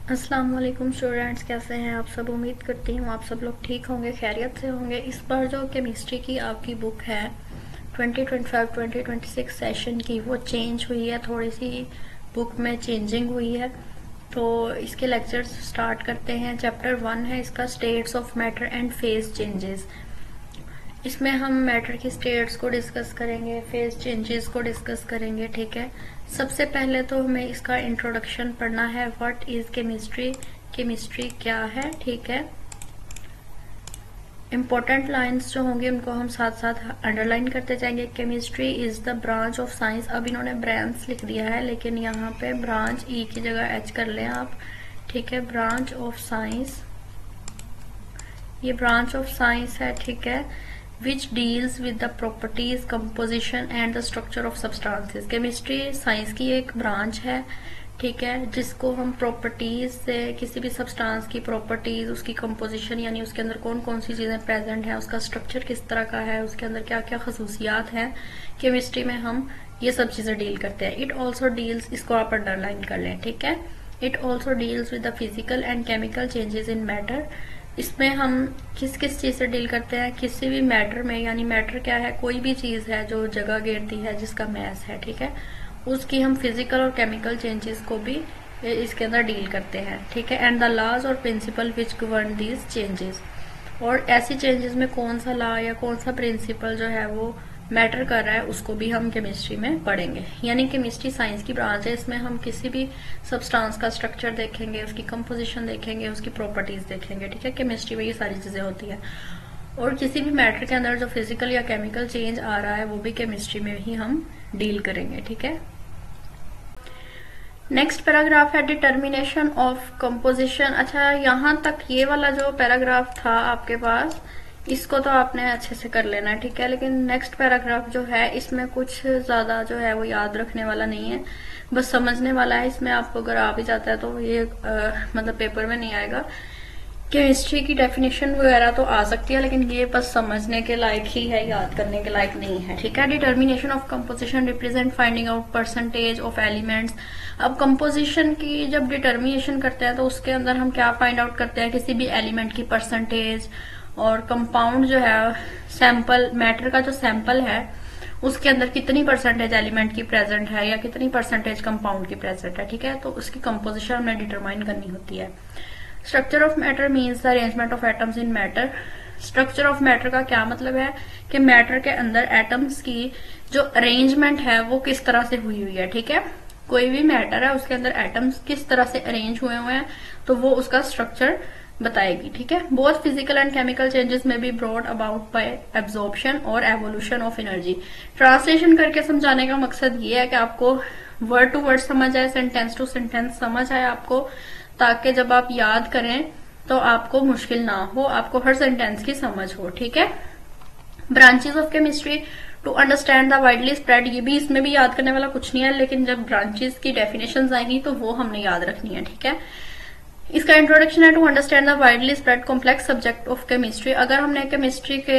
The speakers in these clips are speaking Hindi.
अस्सलाम वालेकुम स्टूडेंट्स, कैसे हैं आप सब। उम्मीद करती हूँ आप सब लोग ठीक होंगे, खैरियत से होंगे। इस बार जो केमिस्ट्री की आपकी बुक है 2025-2026 सेशन की, वो चेंज हुई है, थोड़ी सी बुक में चेंजिंग हुई है। तो इसके लेक्चर्स स्टार्ट करते हैं। चैप्टर 1 है इसका, states of matter and phase changes. इसमें हम मैटर की स्टेट्स को डिस्कस करेंगे, फेज चेंजेस को डिस्कस करेंगे। ठीक है, सबसे पहले तो हमें इसका इंट्रोडक्शन पढ़ना है। व्हाट इज केमिस्ट्री, केमिस्ट्री क्या है। ठीक है, इम्पोर्टेंट लाइंस जो होंगे उनको हम साथ साथ अंडरलाइन करते जाएंगे। Chemistry is the branch of science. अब इन्होंने ब्रांच लिख दिया है, लेकिन यहाँ पे ब्रांच ई की जगह एच कर लें आप। ठीक है, ब्रांच ऑफ साइंस, ये ब्रांच ऑफ साइंस है। ठीक है, which deals with the properties, composition and the structure of substances। Chemistry science की एक ब्रांच है। ठीक है, जिसको हम प्रॉपर्टीज से, किसी भी सब्सटेंस की प्रॉपर्टीज, उसकी कंपोजिशन यानी उसके अंदर कौन कौन सी चीजें प्रेजेंट है, उसका स्ट्रक्चर किस तरह का है, उसके अंदर क्या क्या खसूसियात हैं, केमिस्ट्री में हम ये सब चीजें डील करते हैं। इट ऑल्सो डील्स, इसको आप अंडरलाइन कर लें। ठीक है, it also deals with the physical and chemical changes in matter. इसमें हम किस किस चीज से डील करते हैं, किसी भी मैटर में, यानी मैटर क्या है, कोई भी चीज है जो जगह घेरती है, जिसका मैस है। ठीक है, उसकी हम फिजिकल और केमिकल चेंजेस को भी इसके अंदर डील करते हैं। ठीक है, एंड द लॉज और principal which govern these changes. और ऐसी चेंजेस में कौन सा लॉ या कौन सा प्रिंसिपल जो है वो मैटर कर रहा है, उसको भी हम केमिस्ट्री में पढ़ेंगे। यानी केमिस्ट्री साइंस की ब्रांच है, इसमें हम किसी भी सब्सटेंस का स्ट्रक्चर देखेंगे, उसकी कंपोजिशन देखेंगे, उसकी प्रॉपर्टीज देखेंगे। ठीक है, केमिस्ट्री में ये सारी चीजें होती है। और किसी भी मैटर के अंदर जो फिजिकल या केमिकल चेंज आ रहा है, वो भी केमिस्ट्री में ही हम डील करेंगे। ठीक है, नेक्स्ट पैराग्राफ है डिटर्मिनेशन ऑफ कंपोजिशन। अच्छा, यहाँ तक ये वाला जो पैराग्राफ था आपके पास, इसको तो आपने अच्छे से कर लेना है। ठीक है, लेकिन नेक्स्ट पैराग्राफ जो है, इसमें कुछ ज्यादा जो है वो याद रखने वाला नहीं है, बस समझने वाला है। इसमें आपको अगर आ भी जाता है तो ये मतलब पेपर में नहीं आएगा। केमिस्ट्री की डेफिनेशन वगैरह तो आ सकती है, लेकिन ये बस समझने के लायक ही है, याद करने के लायक नहीं है। ठीक है, determination of composition represent finding out percentage of elements. अब कंपोजिशन की जब डिटर्मिनेशन करते हैं तो उसके अंदर हम क्या फाइंड आउट करते हैं, किसी भी एलिमेंट की परसेंटेज। और कंपाउंड जो है, सैंपल, मैटर का जो सैंपल है उसके अंदर कितनी परसेंटेज एलिमेंट की प्रेजेंट है या कितनी परसेंटेज कंपाउंड की प्रेजेंट है। ठीक है, तो उसकी कंपोजिशन हमें डिटरमाइन करनी होती है। Structure of matter means the arrangement of atoms in matter. Structure of matter का क्या मतलब है कि मैटर के अंदर एटम्स की जो अरेंजमेंट है वो किस तरह से हुई हुई है। ठीक है, कोई भी मैटर है उसके अंदर एटम्स किस तरह से अरेंज हुए हुए हैं, तो वो उसका स्ट्रक्चर बताएगी। ठीक है, both physical and chemical changes में be brought about by absorption और एवोल्यूशन ऑफ एनर्जी। ट्रांसलेशन करके समझाने का मकसद ये है कि आपको वर्ड टू वर्ड समझ आए, सेंटेंस टू सेंटेंस समझ आए आपको, ताकि जब आप याद करें तो आपको मुश्किल ना हो, आपको हर सेंटेंस की समझ हो। ठीक है, branches of chemistry to understand the widely spread, ये भी, इसमें भी याद करने वाला कुछ नहीं है, लेकिन जब ब्रांचेस की डेफिनेशंस आएंगी तो वो हमने याद रखनी है। ठीक है, इसका इंट्रोडक्शन है to understand the widely spread complex subject of chemistry. अगर हमने केमिस्ट्री के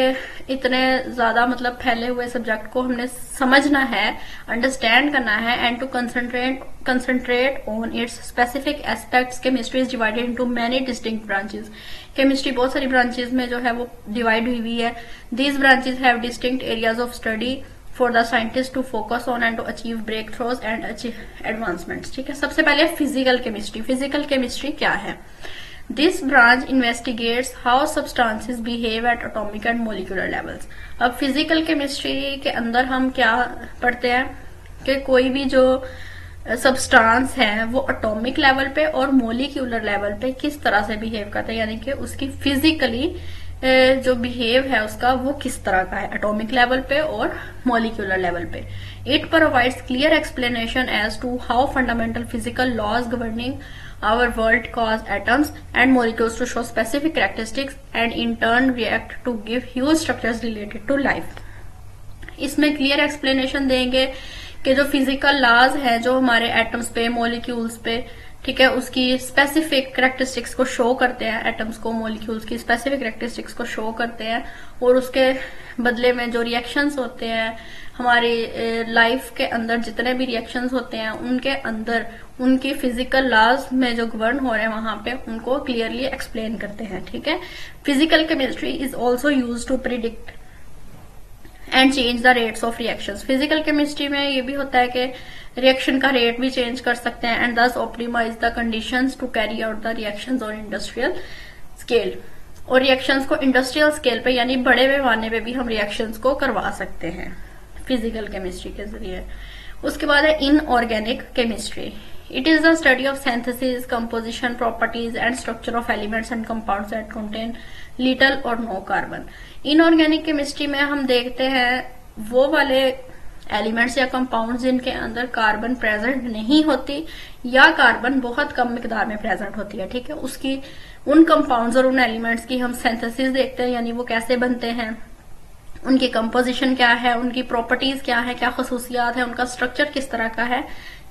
इतने ज्यादा मतलब फैले हुए सब्जेक्ट को हमने समझना है, अंडरस्टैंड करना है, and to concentrate on its specific aspects, chemistry is divided into many distinct branches. Chemistry बहुत सारी ब्रांचेस में जो है वो डिवाइड हुई है। These branches have distinct areas of study for the scientist to focus on and to achieve breakthroughs and achieve advancements. ठीक है, सबसे पहले फिजिकल केमिस्ट्री। फिजिकल केमिस्ट्री क्या है? This branch investigates how substances behave at atomic and molecular levels. अब फिजिकल केमिस्ट्री के अंदर हम क्या पढ़ते हैं कि कोई भी जो सब्सटेंस है वो एटॉमिक लेवल पे और मोलिकुलर लेवल पे किस तरह से बिहेव करता है, यानी कि उसकी फिजिकली जो बिहेव है उसका वो किस तरह का है, एटॉमिक लेवल पे और मॉलिक्यूलर लेवल पे। It provides clear explanation as to how fundamental physical laws governing our world cause atoms and molecules to show specific characteristics and in turn react to give huge structures related to life. इसमें क्लियर एक्सप्लेनेशन देंगे कि जो फिजिकल लॉज है जो हमारे एटम्स पे, मॉलिक्यूल्स पे, ठीक है, उसकी स्पेसिफिक करेक्टरिस्टिक्स को शो करते हैं, एटम्स को, मॉलिक्यूल्स की स्पेसिफिक करेक्टरिस्टिक्स को शो करते हैं, और उसके बदले में जो रिएक्शंस होते हैं हमारी लाइफ के अंदर, जितने भी रिएक्शंस होते हैं उनके अंदर उनकी फिजिकल लॉज में जो गवर्न हो रहे हैं वहां पे उनको क्लियरली एक्सप्लेन करते हैं। ठीक है, physical chemistry is also use to predict and change the rates of reactions. Physical chemistry में ये भी होता है कि रिएक्शन का रेट भी चेंज कर सकते हैं, and thus optimise the conditions to carry out the reactions on industrial scale. और रिएक्शंस को इंडस्ट्रियल स्केल पे यानी बड़े पैमाने पे भी हम रिएक्शंस को करवा सकते हैं फिजिकल केमिस्ट्री के जरिए। उसके बाद है inorganic chemistry. It is the study of synthesis, composition, properties and structure of elements and compounds that contain little और नो कार्बन। इनऑर्गेनिक केमिस्ट्री में हम देखते हैं वो वाले एलिमेंट्स या कंपाउंड्स जिनके अंदर कार्बन प्रेजेंट नहीं होती या कार्बन बहुत कम मिकदार में प्रेजेंट होती है। ठीक है, उसकी उन कंपाउंड्स और उन एलिमेंट्स की हम सिंथेसिस देखते हैं, यानी वो कैसे बनते हैं, उनकी कंपोजिशन क्या है, उनकी प्रॉपर्टीज क्या है, क्या खसूसियात है, उनका स्ट्रक्चर किस तरह का है,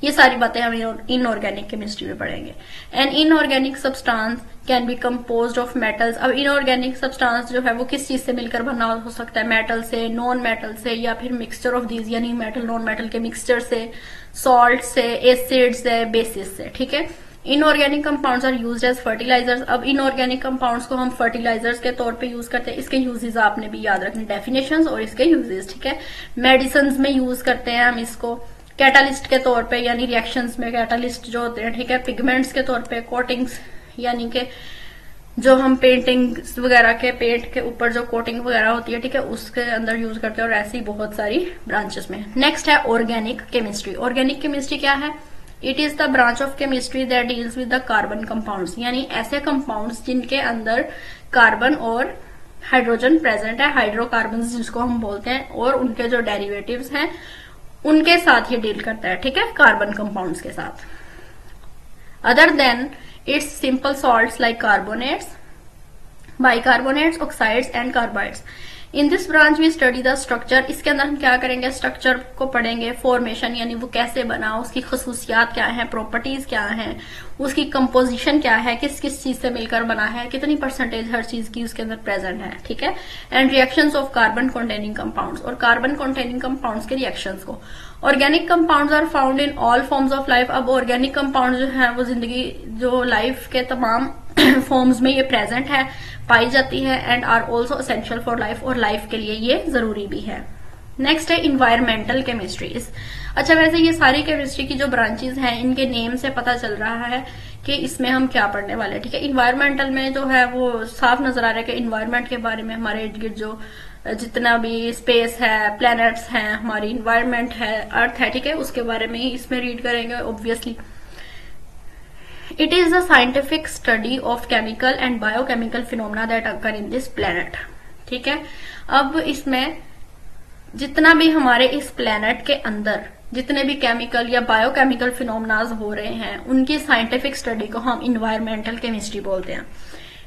ये सारी बातें हम इनऑर्गेनिक केमिस्ट्री में पढ़ेंगे। An inorganic substance can be composed of metals. अब इनऑर्गेनिक सब्सटेंस जो है वो किस चीज से मिलकर बना हो सकता है, मेटल से, नॉन मेटल से, या फिर मिक्सचर ऑफ दीज यानी मेटल नॉन मेटल के मिक्सचर से, सॉल्ट से, एसिड से, बेसिस से। ठीक है, inorganic compounds are used as fertilisers. अब इनऑर्गेनिक कंपाउंड्स को हम फर्टिलाइजर्स के तौर पे यूज करते हैं। इसके यूजेस आपने भी याद रखने, डेफिनेशंस और इसके यूजेस। ठीक है, मेडिसिन में यूज करते हैं हम इसको, कैटालिस्ट के तौर पे यानी रिएक्शंस में कैटालिस्ट जो होते हैं। ठीक है, पिगमेंट्स के तौर पे, कोटिंग्स यानी कि जो हम पेंटिंग वगैरह के पेंट के ऊपर जो कोटिंग वगैरह होती है, ठीक है, उसके अंदर यूज करते हैं, और ऐसी बहुत सारी ब्रांचेस में। नेक्स्ट है ऑर्गेनिक केमिस्ट्री। ऑर्गेनिक केमिस्ट्री क्या है? It is the branch of chemistry that deals with the carbon compounds, यानी ऐसे कंपाउंड्स जिनके अंदर कार्बन और हाइड्रोजन प्रेजेंट है, हाइड्रोकार्बन जिसको हम बोलते हैं, और उनके जो डेरिवेटिव्स हैं उनके साथ ये डील करता है। ठीक है, कार्बन कंपाउंड्स के साथ। Other than its simple salts like carbonates, bicarbonates, oxides and carbides. In this branch we study the structure. इसके अंदर हम क्या करेंगे? स्ट्रक्चर को पढ़ेंगे, फॉर्मेशन यानी वो कैसे बना, उसकी खसूसियात क्या है, प्रॉपर्टीज क्या है, उसकी कंपोजिशन क्या है, किस किस चीज से मिलकर बना है, कितनी परसेंटेज हर चीज की उसके अंदर प्रेजेंट है। ठीक है, and reactions of carbon containing compounds, और कार्बन कंटेनिंग कंपाउंड्स के रिएक्शंस को। Organic compounds are found in all forms of life. अब ऑर्गेनिक कंपाउंड जो है वो जिंदगी जो लाइफ के तमाम फॉर्म्स में ये प्रेजेंट है, पाई जाती है, and are also essential for life, और लाइफ के लिए ये जरूरी भी है। नेक्स्ट है इन्वायरमेंटल केमिस्ट्री। अच्छा, वैसे ये सारी केमिस्ट्री की जो ब्रांचेस हैं इनके नेम से पता चल रहा है कि इसमें हम क्या पढ़ने वाले हैं। ठीक है, इन्वायरमेंटल में जो है वो साफ नजर आ रहा है कि इन्वायरमेंट के बारे में, हमारे इर्द गिर्द जो जितना भी स्पेस है, प्लैनेट्स हैं, हमारी इन्वायरमेंट है, अर्थ है, ठीक है, उसके बारे में ही इसमें रीड करेंगे obviously. It is the scientific study of chemical and biochemical phenomena that occur in this planet. ठीक है, अब इसमें जितना भी हमारे इस प्लैनेट के अंदर जितने भी केमिकल या बायोकेमिकल फिनोमेनाज हो रहे हैं उनकी साइंटिफिक स्टडी को हम इन्वायरमेंटल केमिस्ट्री बोलते हैं।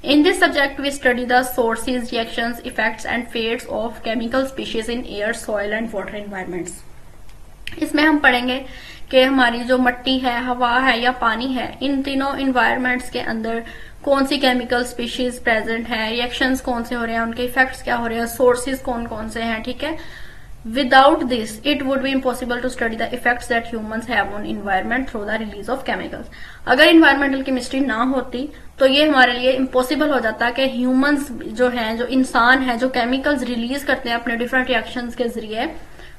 In this subject, we study the sources, reactions, effects and fates of chemical species in air, soil and water environments. इसमें हम पढ़ेंगे कि हमारी जो मिट्टी है, हवा है या पानी है, इन तीनों इन्वायरमेंट्स के अंदर कौन सी केमिकल स्पीशीज प्रेजेंट है, रिएक्शंस कौन से हो रहे हैं, उनके इफेक्ट्स क्या हो रहे हैं, सोर्सेज कौन कौन से हैं। ठीक है, Without this, it would be impossible to study the effects that humans have on environment through the release of chemicals. अगर environmental chemistry ना होती तो ये हमारे लिए impossible हो जाता कि humans जो हैं, जो इंसान हैं, जो chemicals release करते हैं अपने different reactions के जरिए,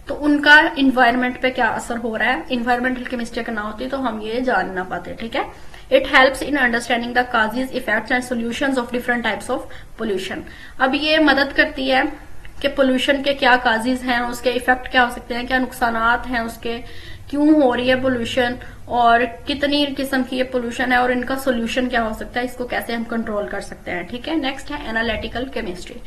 तो उनका environment पे क्या असर हो रहा है। environmental chemistry अगर ना होती तो हम ये जान ना पाते। ठीक है, It helps in understanding the causes, effects and solutions of different types of pollution. अब ये मदद करती है कि पोल्यूशन के क्या काजेज हैं, उसके इफेक्ट क्या हो सकते हैं, क्या नुकसानात हैं उसके, क्यों हो रही है पोल्यूशन, और कितनी किस्म की ये पोल्यूशन है, और इनका सोल्यूशन क्या हो सकता है, इसको कैसे हम कंट्रोल कर सकते हैं। ठीक है, नेक्स्ट है एनालिटिकल केमिस्ट्री।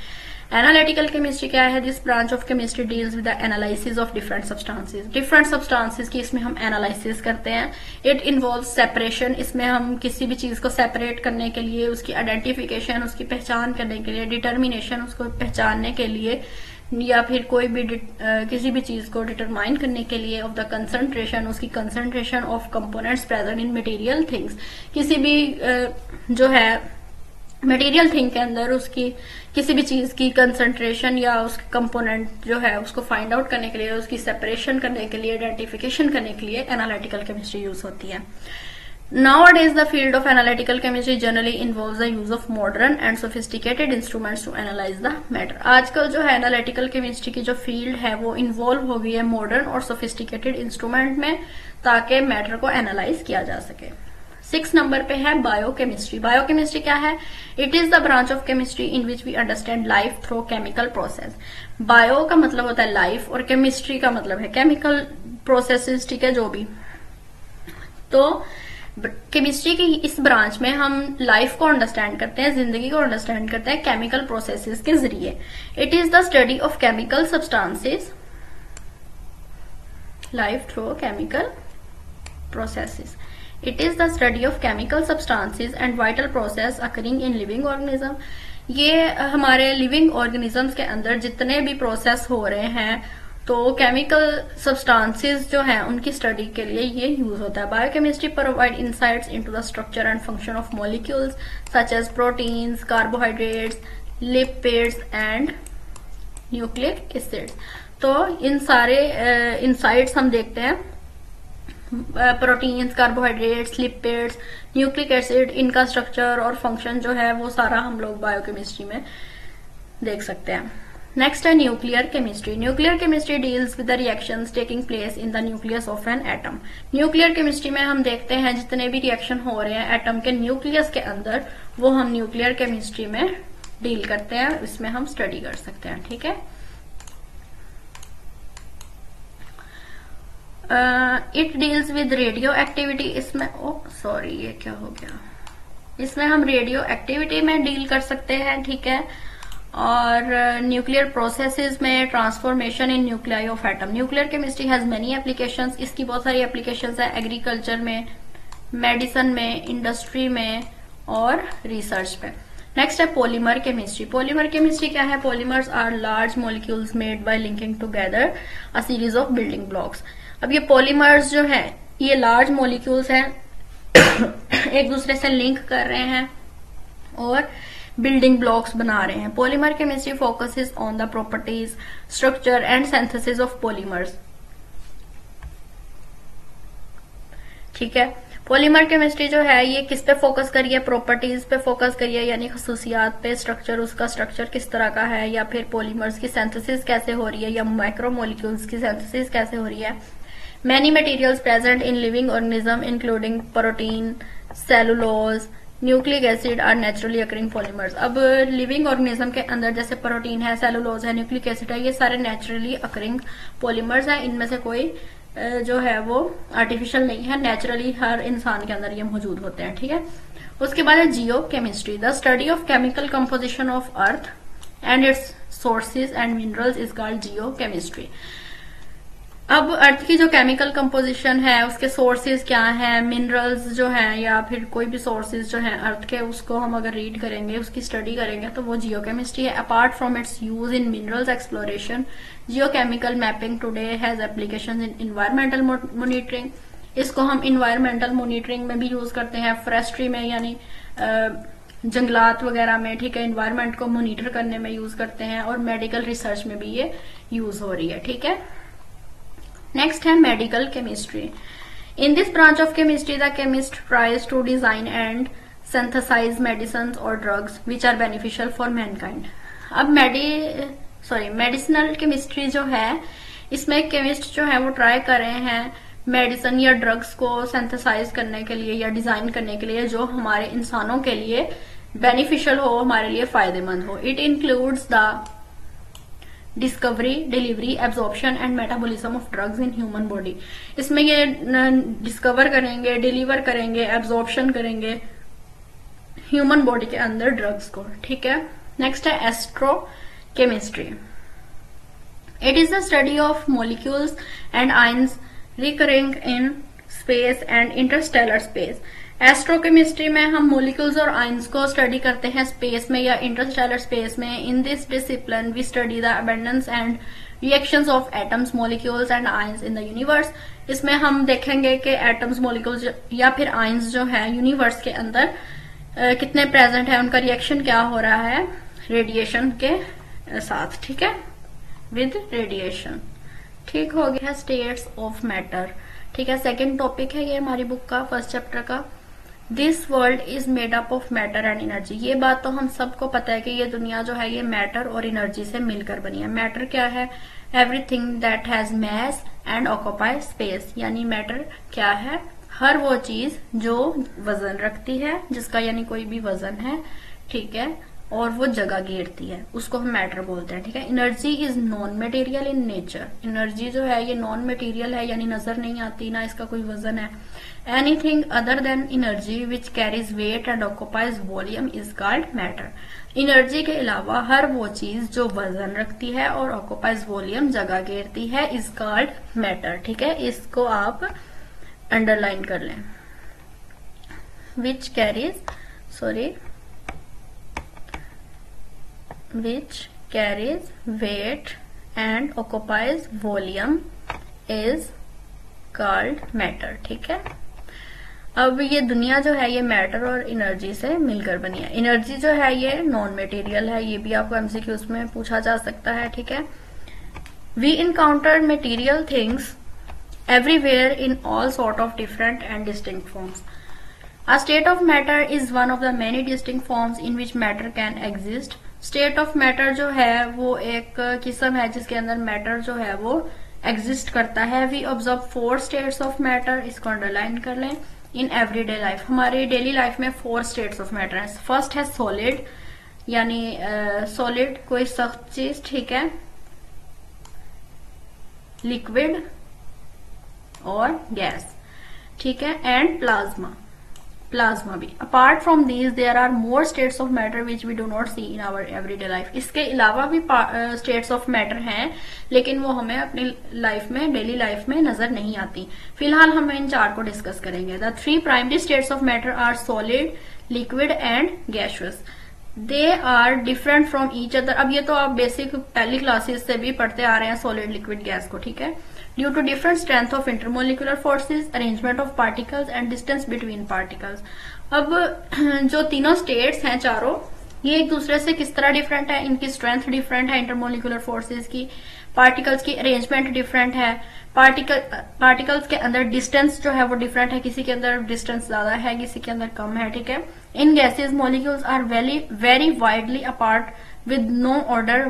एनालिटिकल केमिस्ट्री क्या है? This branch of chemistry deals with the analysis of different substances. Different substances की इसमें हम एनालिसिस करते हैं। इट इन्वॉल्व सेपरेशन, इसमें हम किसी भी चीज को सेपरेट करने के लिए, उसकी आइडेंटिफिकेशन, उसकी पहचान करने के लिए, डिटर्मिनेशन, उसको पहचानने के लिए या फिर कोई भी किसी भी चीज को डिटरमाइन करने के लिए ऑफ द कंसंट्रेशन, उसकी concentration of components present in material things, किसी भी जो है मटेरियल थिंग के अंदर उसकी किसी भी चीज की कंसंट्रेशन या उसके कंपोनेंट जो है उसको फाइंड आउट करने के लिए, उसकी सेपरेशन करने के लिए, आइडेंटिफिकेशन करने के लिए एनालिटिकल केमिस्ट्री यूज होती है। Nowadays, the field of analytical chemistry generally involves the use of modern and sophisticated instruments to analyze the matter. आजकल जो है एनालिटिकल केमिस्ट्री की जो फील्ड है वो इन्वॉल्व हो गई है मॉडर्न और सोफिस्टिकेटेड इंस्ट्रूमेंट में, ताकि मैटर को एनालाइज किया जा सके। 6 नंबर पे है बायोकेमिस्ट्री। बायोकेमिस्ट्री क्या है? It is the branch of chemistry in which we understand life through chemical process. Bio का मतलब होता है लाइफ और केमिस्ट्री का मतलब है केमिकल प्रोसेसेस, ठीक है, जो भी। तो केमिस्ट्री की इस ब्रांच में हम लाइफ को अंडरस्टैंड करते हैं, जिंदगी को अंडरस्टैंड करते हैं केमिकल प्रोसेसेस के जरिए। It is the study of chemical substances, life through chemical processes. It is the study of chemical substances and vital process occurring in living organism. ये हमारे लिविंग ऑर्गेनिजम्स के अंदर जितने भी प्रोसेस हो रहे हैं, तो केमिकल सब्सटेंसेस जो हैं उनकी स्टडी के लिए ये यूज होता है। Biochemistry provide insights into the structure and function of molecules such as proteins, carbohydrates, lipids and nucleic acids. तो इन सारे इनसाइट्स हम देखते हैं, proteins, carbohydrates, lipids, nucleic acid, इनका स्ट्रक्चर और फंक्शन जो है वो सारा हम लोग बायोकेमिस्ट्री में देख सकते हैं। नेक्स्ट है nuclear chemistry. Nuclear chemistry deals with the reactions taking place in the nucleus of an atom. Nuclear chemistry में हम देखते हैं जितने भी रिएक्शन हो रहे हैं एटम के न्यूक्लियस के अंदर, वो हम न्यूक्लियर केमिस्ट्री में डील करते हैं, इसमें हम स्टडी कर सकते हैं, ठीक है। It deals with radio activity. इसमें ये क्या हो गया, इसमें हम रेडियो एक्टिविटी में डील कर सकते हैं, ठीक है। और न्यूक्लियर प्रोसेसेस में transformation in nuclei of atom. Nuclear chemistry has many applications. इसकी बहुत सारी एप्लीकेशंस है एग्रीकल्चर में, मेडिसिन में, इंडस्ट्री में और रिसर्च में। नेक्स्ट है पॉलीमर केमिस्ट्री। पॉलीमर केमिस्ट्री क्या है? Polymers are large molecules made by linking together a series of building blocks. अब ये पॉलीमर्स जो है ये लार्ज मॉलिक्यूल्स हैं, एक दूसरे से लिंक कर रहे हैं और बिल्डिंग ब्लॉक्स बना रहे हैं। Polymer chemistry focuses on the properties, structure and synthesis of polymers, ठीक है। पॉलीमर केमिस्ट्री जो है ये किस पे फोकस करिए? प्रॉपर्टीज पे फोकस करिए, यानी खसूसियात पे, स्ट्रक्चर, उसका स्ट्रक्चर किस तरह का है, या फिर पॉलीमर्स की सिंथेसिस कैसे हो रही है, या माइक्रोमोलिक्यूल्स की सिंथेसिस कैसे हो रही है। Many materials present in living organism including protein, cellulose, nucleic acid are naturally occurring polymers. अब लिविंग ऑर्गेनिज्म के अंदर जैसे प्रोटीन है, सेलुलोज है, न्यूक्लिक एसिड है, ये सारे नेचुरली अकरिंग पॉलीमर्स हैं। इनमें से कोई जो है वो आर्टिफिशियल नहीं है, नेचुरली हर इंसान के अंदर ये मौजूद होते हैं, ठीक है। उसके बाद है geochemistry. The study of chemical composition of earth and its sources and minerals is called geochemistry. अब अर्थ की जो केमिकल कंपोजिशन है, उसके सोर्सेज क्या हैं, मिनरल्स जो हैं या फिर कोई भी सोर्सेज जो हैं अर्थ के, उसको हम अगर रीड करेंगे, उसकी स्टडी करेंगे तो वो जियोकेमिस्ट्री है। Apart from its use in minerals exploration, geochemical mapping today has applications in environmental monitoring. इसको हम एनवायरमेंटल मॉनिटरिंग में भी यूज करते हैं, फॉरेस्ट्री में यानी जंगलात वगैरह में, ठीक है, एनवायरमेंट को मॉनिटर करने में यूज करते हैं, और मेडिकल रिसर्च में भी ये यूज हो रही है, ठीक है। नेक्स्ट है medical chemistry. In this branch of chemistry the chemist tries to design and synthesise medicine और drugs which are beneficial for mankind. अब मेडिसिनल केमिस्ट्री जो है, इसमें केमिस्ट जो है वो ट्राई कर रहे हैं मेडिसिन या ड्रग्स को सिंथेसाइज करने के लिए या डिजाइन करने के लिए जो हमारे इंसानों के लिए बेनिफिशियल हो, हमारे लिए फायदेमंद हो। It includes the discovery, delivery, absorption and metabolism of drugs in human body. इसमें ये डिस्कवर करेंगे, डिलीवर करेंगे, एब्जॉर्प्शन करेंगे ह्यूमन बॉडी के अंदर ड्रग्स को, ठीक है। नेक्स्ट है astro chemistry. It is the study of molecules and ions recurring in space and Interstellar space. एस्ट्रोकेमिस्ट्री में हम मॉलिक्यूल्स और आयंस को स्टडी करते हैं स्पेस में या इंटरस्टेलर स्पेस में। In this discipline we study the abundance and reactions of atoms, molecules and ions in the universe. इसमें हम देखेंगे कि एटम्स, मॉलिक्यूल्स या फिर आयंस जो है यूनिवर्स के अंदर कितने प्रेजेंट है, उनका रिएक्शन क्या हो रहा है रेडिएशन के साथ, ठीक है, विद रेडिएशन। ठीक हो गया स्टेट्स ऑफ मैटर, ठीक है। सेकेंड टॉपिक है ये हमारी बुक का, फर्स्ट चैप्टर का। This world is made up of matter and energy. ये बात तो हम सबको पता है कि ये दुनिया जो है ये मैटर और एनर्जी से मिलकर बनी है। मैटर क्या है? Everything that has mass and occupy space. यानी मैटर क्या है? हर वो चीज जो वजन रखती है, जिसका यानी कोई भी वजन है, ठीक है, और वो जगह घेरती है, उसको हम मैटर बोलते हैं, ठीक है। Energy is non material in nature. Energy जो है ये नॉन मटेरियल है, यानी नजर नहीं आती, ना इसका कोई वजन है। Anything other than energy which carries weight and occupies volume is called matter. Energy के अलावा हर वो चीज जो वजन रखती है और ऑक्यूपाइज वॉल्यूम, जगह घेरती है, इज कॉल्ड मैटर, ठीक है। इसको आप अंडरलाइन कर लें। Which carries which carries weight and occupies volume is called matter, ठीक है। अब ये दुनिया जो है ये मैटर और एनर्जी से मिलकर बनी है। एनर्जी जो है ये नॉन मटेरियल है, ये भी आपको एमसीक्यूज में पूछा जा सकता है, ठीक है। We encounter material things everywhere in all sort of different and distinct forms. A state of matter is one of the many distinct forms in which matter can exist. State of matter जो है वो एक किस्म है जिसके अंदर मैटर जो है वो एग्जिस्ट करता है। We observe 4 states of matter, इसको अंडरलाइन कर लें। In everyday life, हमारी डेली लाइफ में 4 states of matter है। फर्स्ट है सॉलिड, यानी सॉलिड कोई सख्त चीज, ठीक है, लिक्विड और गैस, ठीक है, एंड प्लाज्मा भी। Apart from these there are more states of matter which we do not see in our everyday life. इसके अलावा भी स्टेट्स ऑफ मैटर हैं, लेकिन वो हमें अपनी लाइफ में, डेली लाइफ में नजर नहीं आती। फिलहाल हम इन 4 को डिस्कस करेंगे। The 3 primary states of matter are solid, liquid and gaseous. They are different from each other. अब ये तो आप बेसिक पहली क्लासेस से भी पढ़ते आ रहे हैं सॉलिड, लिक्विड, गैस को, ठीक है। Due to different strength of intermolecular forces, arrangement of particles and distance between particles. अब जो तीनों स्टेट्स हैं चारों, ये एक दूसरे से किस तरह डिफरेंट है? इनकी स्ट्रेंथ डिफरेंट है इंटरमोलिकुलर फोर्सेज की, पार्टिकल्स की अरेंजमेंट डिफरेंट है, पार्टिकल्स के अंदर डिस्टेंस जो है वो डिफरेंट है, किसी के अंदर डिस्टेंस ज्यादा है, किसी के अंदर कम है, ठीक है। In gases molecules are very widely apart with no order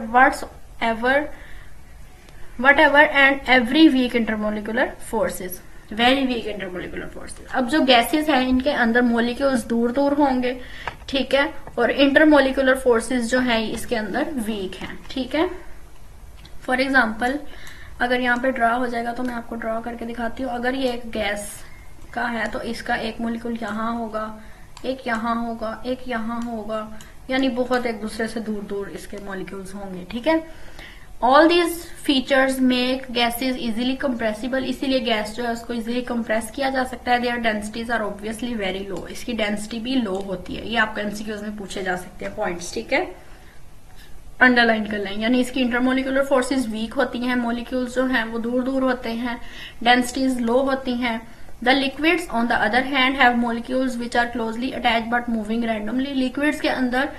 whatever and every weak intermolecular forces, very weak intermolecular forces। अब जो गैसेस हैं इनके अंदर मॉलिक्यूल्स दूर दूर होंगे, ठीक है, और इंटरमोलिकुलर फोर्सेस जो हैं इसके अंदर वीक हैं, ठीक है। फॉर एग्जांपल अगर यहाँ पे ड्रा हो जाएगा तो मैं आपको ड्रा करके दिखाती हूँ। अगर ये एक गैस का है तो इसका एक मॉलिक्यूल यहाँ होगा, एक यहाँ होगा, एक यहाँ होगा, यानी बहुत एक दूसरे से दूर दूर इसके मॉलिक्यूल्स होंगे, ठीक है। All these features make gases easily compressible. इसीलिए गैस जो है उसको इजिली कंप्रेस किया जा सकता है। Their densities are obviously very low. इसकी डेंसिटी भी लो होती है। ये आपको एमसीक्यूज में पूछे जा सकते हैं पॉइंट्स, ठीक है, अंडरलाइन कर लें। यानी इसकी इंटरमोलिकुलर फोर्सेज वीक होती हैं, मॉलिक्यूल्स जो हैं वो दूर दूर होते हैं, डेंसिटीज लो होती हैं। The liquids on the other hand have molecules which are closely attach but moving randomly. Liquids के अंदर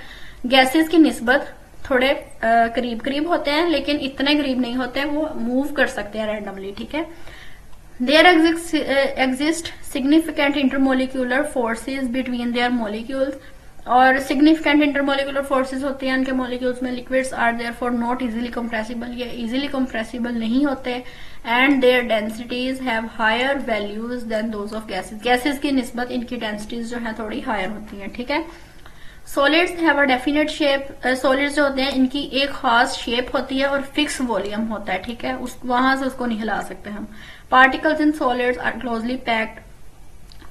गैसेज की निस्बत थोड़े करीब करीब होते हैं, लेकिन इतने करीब नहीं होते, वो मूव कर सकते हैं रैंडमली, ठीक है। There exist significant intermolecular forces between their molecules. और सिग्निफिकेंट इंटरमोलिकुलर फोर्सेज होते हैं उनके मॉलिक्यूल्स में। Liquids are therefore not easily compressible. ये इजीली कंप्रेसिबल नहीं होते। And their densities have higher values than those of gases. Gases की निस्बत इनकी डेंसिटीज जो है थोड़ी हायर होती है, ठीक है। Solids have a definite shape. Solids जो होते हैं इनकी एक खास शेप होती है और फिक्स वॉल्यूम होता है, ठीक है, वहां से उसको नहीं हिला सकते हम। Particles in solids are closely packed.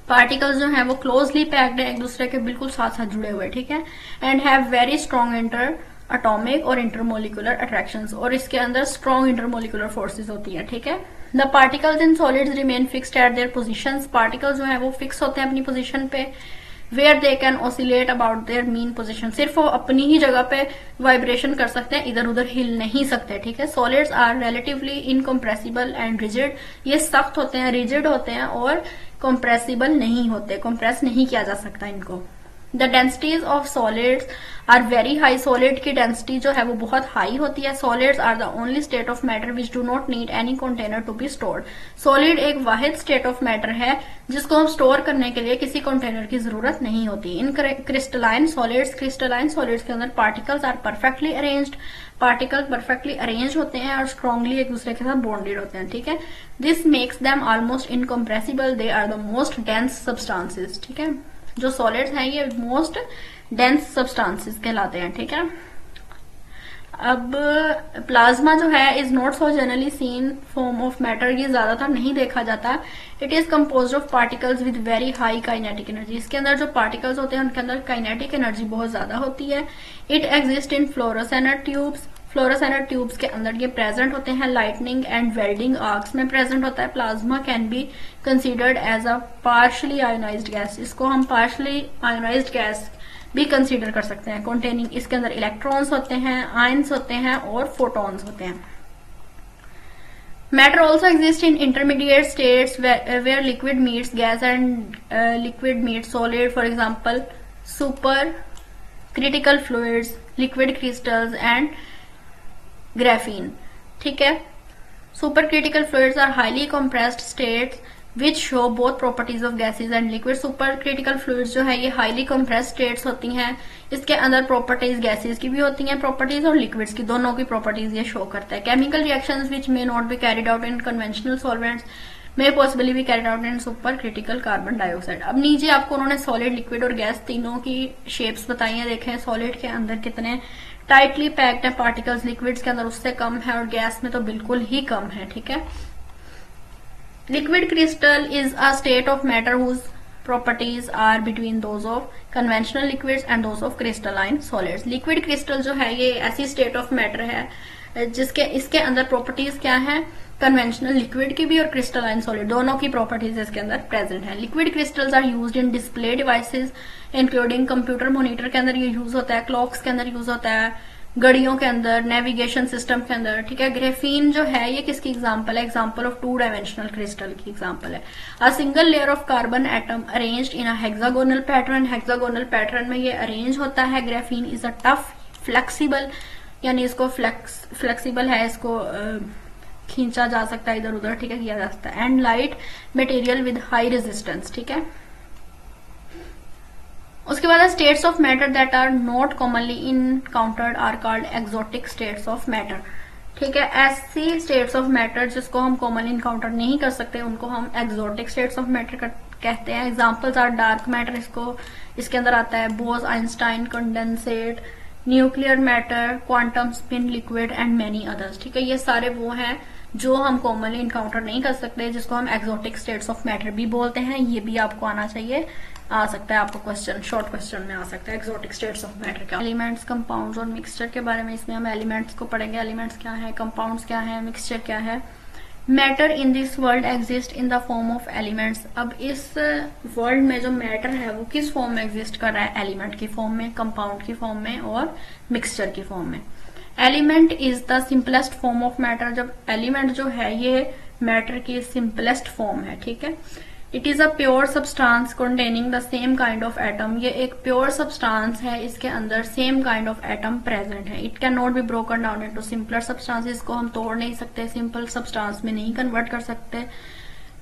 Particles जो हैं वो क्लोजली पैक्ड है, एक दूसरे के बिल्कुल साथ साथ जुड़े हुए, ठीक है। And have very strong inter atomic और इंटरमोलिकुलर अट्रैक्शंस। और इसके अंदर स्ट्रॉन्ग इंटरमोलिकुलर फोर्सेज होती है, ठीक है। The particles in solids remain fixed at their position, particles जो है वो फिक्स होते हैं अपनी पोजिशन पे, where they can oscillate about their mean position, सिर्फ वो अपनी ही जगह पे वाइब्रेशन कर सकते हैं, इधर उधर हिल नहीं सकते, ठीक है। Solids are relatively incompressible and rigid, ये सख्त होते हैं, रिजिड होते हैं और कंप्रेसिबल नहीं होते, कंप्रेस नहीं किया जा सकता इनको। The densities of solids are very high, solid की डेंसिटी जो है वो बहुत हाई होती है। Solids are the only state of matter which do not need any container to be stored, solid एक वाहिद स्टेट ऑफ मैटर है जिसको हम स्टोर करने के लिए किसी कंटेनर की जरूरत नहीं होती। In crystalline solids, crystalline solids के अंदर particles are perfectly arranged, particle perfectly arrange होते हैं और स्ट्रांगली एक दूसरे के साथ बॉन्डेड होते हैं, ठीक है। This makes them almost incompressible, they are the most dense substances, ठीक है। जो सॉलिड्स हैं ये मोस्ट डेंस सब्सटेंसेस कहलाते हैं, ठीक है। अब प्लाज्मा जो है is not so generally seen form of matter, ये ज्यादातर नहीं देखा जाता। It is composed of particles with very high kinetic energy, इसके अंदर जो पार्टिकल्स होते हैं उनके अंदर काइनेटिक एनर्जी बहुत ज्यादा होती है। It exist in fluorescent tubes, fluorescent tubes के अंदर ये प्रेजेंट होते हैं। लाइटनिंग एंड वेल्डिंग आर्क्स में प्रेजेंट होता है। Plasma can be considered as a partially ionised gas, इसको हम पार्शली आयोनाइज्ड गैस भी कंसीडर कर सकते हैं। कंटेनिंग, इसके अंदर इलेक्ट्रॉन्स होते हैं, आयंस होते हैं और फोटॉन्स होते हैं। Matter also exist in intermediate states where liquid meets gas and liquid meets solid, for example super critical fluids, liquid crystals and graphene, ठीक है। Super critical fluids are highly compressed states which show both properties of gases and liquid. Super critical fluids जो है ये हाईली कंप्रेस्ड स्टेट्स होती हैं, इसके अंदर प्रॉपर्टीज गैसेज की भी होती हैं प्रॉपर्टीज और लिक्विड्स की, दोनों की प्रॉपर्टीज ये शो करता है। Chemical reactions which may not be carried out in conventional solvents may possibly be carried out in super critical carbon dioxide. अब नीचे आपको उन्होंने सॉलिड, लिक्विड और गैस तीनों की शेप्स बताई हैं। देखें सॉलिड के अंदर कितने टाइटली पैक्ड है पार्टिकल्स, लिक्विड्स के अंदर उससे कम है और गैस में तो बिल्कुल ही कम है, ठीक है। Liquid crystal is a state of matter whose properties are between those of conventional liquids and those of crystalline solids. Liquid crystal जो है ये ऐसी स्टेट ऑफ मैटर है जिसके इसके अंदर प्रॉपर्टीज क्या है, कन्वेंशनल लिक्विड की भी और क्रिस्टलाइन सॉलिड दोनों की प्रॉपर्टीज इसके अंदर प्रेजेंट है। Liquid crystals are used in display devices including computer monitor के अंदर ये यूज होता है, क्लॉक्स के अंदर यूज होता है, घड़ियों के अंदर, नेविगेशन सिस्टम के अंदर, ठीक है। ग्रेफीन जो है ये किसकी एग्जांपल है, एग्जांपल ऑफ 2 डायमेंशनल क्रिस्टल की एग्जांपल है। A single layer of carbon atom arranged in a hexagonal pattern, hexagonal pattern में ये अरेंज होता है। Graphene is a tough flexible, यानी इसको फ्लेक्सिबल है, इसको खींचा जा सकता है इधर उधर, ठीक है, किया जा सकता है। And light material with high resistance, ठीक है। उसके बाद states of matter that are not commonly encountered are called exotic states of matter, ठीक है। ऐसी स्टेट्स ऑफ मैटर जिसको हम कॉमनली इनकाउंटर नहीं कर सकते उनको हम एक्सोटिक स्टेट्स ऑफ मैटर कहते हैं। एग्जांपल्स आर डार्क मैटर, इसके अंदर आता है Bose, Einstein, condensate, nuclear matter, quantum spin liquid and many others, ठीक है। ये सारे वो हैं जो हम कॉमनली इनकाउंटर नहीं कर सकते, जिसको हम एक्सोटिक स्टेट्स ऑफ मैटर भी बोलते हैं। ये भी आपको आना चाहिए, आ सकता है आपको क्वेश्चन, शॉर्ट क्वेश्चन में आ सकता है एक्सोटिक स्टेट्स ऑफ मैटर क्या। एलिमेंट्स, कंपाउंड्स और मिक्सचर के बारे में इसमें हम एलिमेंट्स को पढ़ेंगे। एलिमेंट्स क्या है, कंपाउंड्स क्या है, मिक्सचर क्या है। Matter in this world exist in the form of elements. अब इस वर्ल्ड में जो मैटर है वो किस फॉर्म में एग्जिस्ट कर रहा है, एलिमेंट की फॉर्म में, कंपाउंड की फॉर्म में और मिक्सचर की फॉर्म में। Element is the simplest form of matter, जब एलिमेंट जो है ये मैटर की सिंपलेस्ट फॉर्म है, ठीक है। It is a pure substance containing the same kind of atom, ये एक प्योर सब्सटेंस है, इसके अंदर same kind of atom present है। It can not be broken down into simpler substances, को हम तोड़ नहीं सकते, सिंपल सब्सटेंस में नहीं कन्वर्ट कर सकते,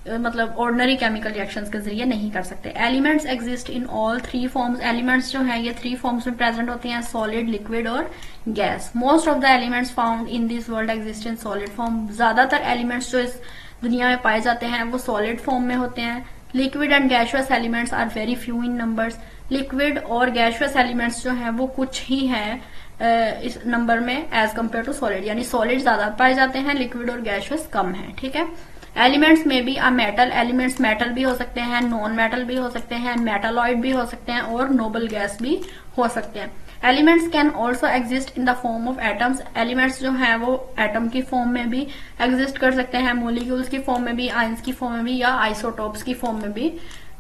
मतलब ऑर्डिनरी केमिकल रिएक्शंस के जरिए नहीं कर सकते। Elements exist in all 3 forms, elements जो है ये 3 फॉर्म्स में प्रेजेंट होते हैं, सॉलिड, लिक्विड और gas. Most of the elements found in this world exist in solid form, ज्यादातर एलिमेंट्स जो इस दुनिया में पाए जाते हैं वो सॉलिड फॉर्म में होते हैं। Liquid and gaseous elements are very few in numbers, liquid और गैशियस एलिमेंट्स जो हैं वो कुछ ही हैं इस नंबर में एज कम्पेयर टू सॉलिड, यानी सॉलिड ज्यादा पाए जाते हैं, लिक्विड और गैशियस कम है, ठीक है। एलिमेंट्स में भी मेटल, एलिमेंट्स मेटल भी हो सकते हैं, नॉन मेटल भी हो सकते हैं, मेटालॉइड भी हो सकते हैं और नोबल गैस भी हो सकते हैं। Elements can also exist in the form of atoms, elements जो है वो एटम की फॉर्म में भी एग्जिस्ट कर सकते हैं, मोलिक्यूल्स की फॉर्म में भी, आयंस की फॉर्म में भी, या आइसोटोप्स की फॉर्म में भी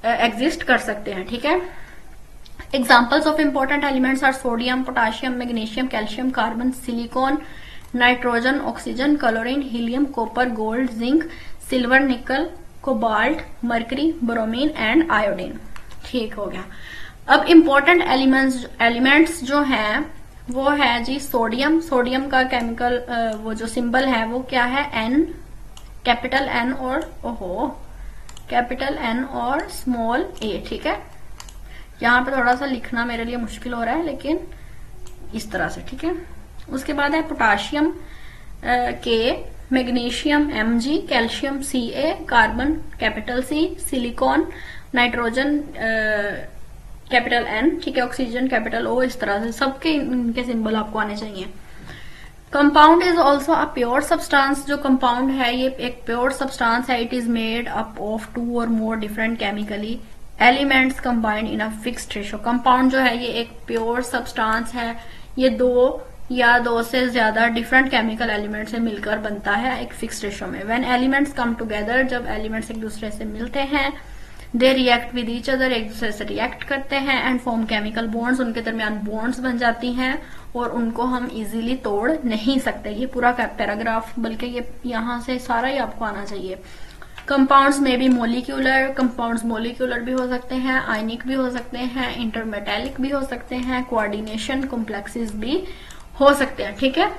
एग्जिस्ट कर सकते हैं। ठीक है। Examples of important elements are sodium, potassium, magnesium, calcium, carbon, silicon, nitrogen, oxygen, chlorine, helium, copper, gold, zinc, silver, nickel, cobalt, mercury, bromine and iodine. ठीक हो गया। अब इम्पोर्टेंट एलिमेंट्स जो हैं वो है जी सोडियम। सोडियम का केमिकल वो जो सिंबल है वो क्या है, एन, कैपिटल एन और कैपिटल एन और स्मॉल ए। ठीक है। यहाँ पे थोड़ा सा लिखना मेरे लिए मुश्किल हो रहा है, लेकिन इस तरह से। ठीक है। उसके बाद है पोटाशियम के, magnesium Mg, calcium Ca, carbon capital C, silicon, nitrogen capital N, ठीक है, ऑक्सीजन कैपिटल O। इस तरह से सबके इनके सिंबल आपको आने चाहिए। Compound is also a pure substance. जो कंपाउंड है ये एक प्योर सब्सटेंस है। It is made up of 2 और more different chemically elements combined in a fixed ratio. Compound जो है ये एक प्योर सब्सटेंस है, ये 2 या 2 से ज्यादा डिफरेंट केमिकल एलिमेंट से मिलकर बनता है एक फिक्स्ड रेशो में। व्हेन एलिमेंट्स कम टुगेदर, जब एलिमेंट्स एक दूसरे से मिलते हैं, they react with each other, एक दूसरे से रिएक्ट करते हैं, एंड फॉर्म केमिकल बॉन्ड्स, उनके दरमियान बॉन्ड्स बन जाती हैं और उनको हम इजीली तोड़ नहीं सकते। ये पूरा पैराग्राफ, बल्कि ये यहाँ से सारा ही आपको आना चाहिए। कंपाउंड्स में भी मोलिक्यूलर, कंपाउंड्स मोलिक्यूलर भी हो सकते हैं, आयनिक भी हो सकते हैं, इंटरमेटैलिक भी हो सकते हैं, कोऑर्डिनेशन कॉम्प्लेक्सेस भी हो सकते हैं। ठीक है।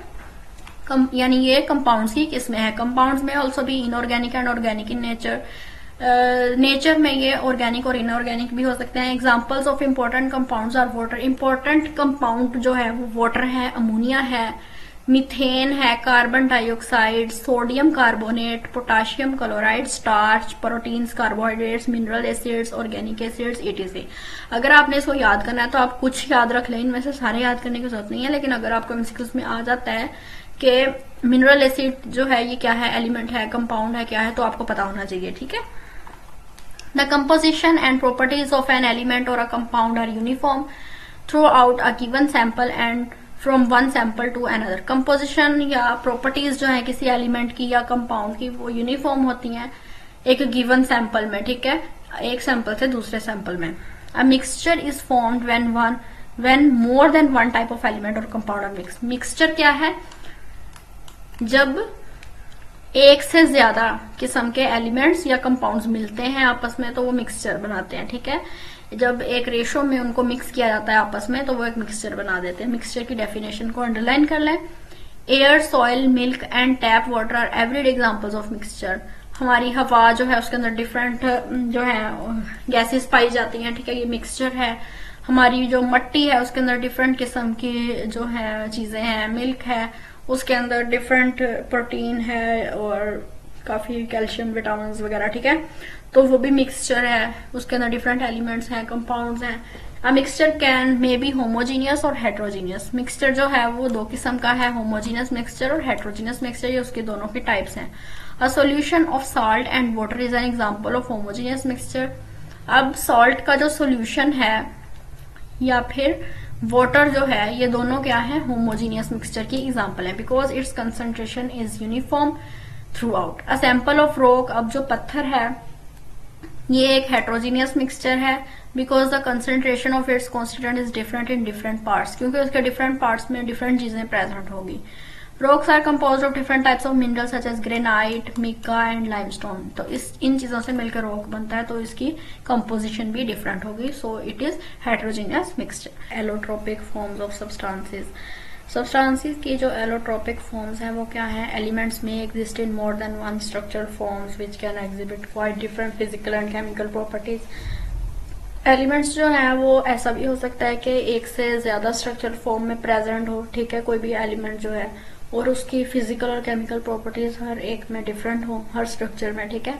यानी ये कंपाउंड्स की किस्में हैं। कंपाउंड्स में ऑल्सो भी inorganic and organic in nature. Nature में ये ऑर्गेनिक और इनऑर्गेनिक भी हो सकते हैं। Examples of important compounds are water. Important compound जो है वो वाटर है, अमोनिया है, मीथेन है, carbon dioxide, sodium carbonate, potassium chloride, starch, proteins, carbohydrates, mineral acids, organic acids, etc। अगर आपने इसको याद करना है तो आप कुछ याद रख लें, इनमें से सारे याद करने की जरूरत नहीं है। लेकिन अगर आपको एमसीक्यूज में आ जाता है कि मिनरल एसिड जो है ये क्या है, एलिमेंट है, कंपाउंड है, क्या है, तो आपको पता होना चाहिए। ठीक है। The composition and properties of an element or a compound are uniform throughout a given sample and from one sample to another। composition या properties जो है किसी element की या compound की वो uniform होती हैं एक given sample में। ठीक है। एक sample से दूसरे sample में। A mixture is formed when more than one type of element or compound are mixed। mixture क्या है, जब एक से ज्यादा किस्म के एलिमेंट्स या कंपाउंड्स मिलते हैं आपस में तो वो मिक्सचर बनाते हैं। ठीक है। जब एक रेशो में उनको मिक्स किया जाता है आपस में तो वो एक मिक्सचर बना देते हैं। मिक्सचर की डेफिनेशन को अंडरलाइन कर लें। Air, soil, milk and tap water are everyday examples of mixture. हमारी हवा जो है उसके अंदर डिफरेंट जो है गैसेस पाई जाती हैं। ठीक है। ये मिक्सचर है। हमारी जो मट्टी है उसके अंदर डिफरेंट किस्म की जो है चीजें हैं। मिल्क है, उसके अंदर डिफरेंट प्रोटीन है और काफी कैल्शियम, विटामिन वगैरह। ठीक है। तो वो भी मिक्सचर है, उसके अंदर डिफरेंट एलिमेंट्स हैं, कंपाउंड्स हैं। A mixture can may be homogeneous और हेट्रोजीनियस। मिक्सचर जो है वो 2 किस्म का है, होमोजीनियस मिक्सचर और हेट्रोजीनियस मिक्सचर। ये उसके दोनों की टाइप्स हैं। A solution of salt and water is an example of homogeneous mixture. अब सॉल्ट का जो सोल्यूशन है या फिर वाटर जो है ये दोनों क्या है, होमोजीनियस मिक्सचर की एग्जांपल है, because its concentration is uniform throughout. A sample of rock, अब जो पत्थर है ये एक हेट्रोजीनियस मिक्सचर है, because the concentration of its constituent is different in different parts, क्योंकि उसके डिफरेंट पार्ट्स में डिफरेंट चीजें प्रेजेंट होगी। Rocks are composed of different types of minerals such as granite, mica and limestone. तो इन चीजों से मिलकर रॉक बनता है तो इसकी कंपोजिशन भी डिफरेंट होगी। So it is heterogeneous mixture. Allotropic forms of substances की जो एलोट्रोपिक फॉर्म्स हैं वो क्या है, एलिमेंट्स में exist in more than one structural forms which can exhibit quite different physical and chemical properties. Elements जो है वो ऐसा भी हो सकता है कि एक से ज्यादा स्ट्रक्चरल फॉर्म में प्रेजेंट हो। ठीक है। कोई भी एलिमेंट जो है और उसकी फिजिकल और केमिकल प्रॉपर्टीज हर एक में डिफरेंट हो, हर स्ट्रक्चर में। ठीक है।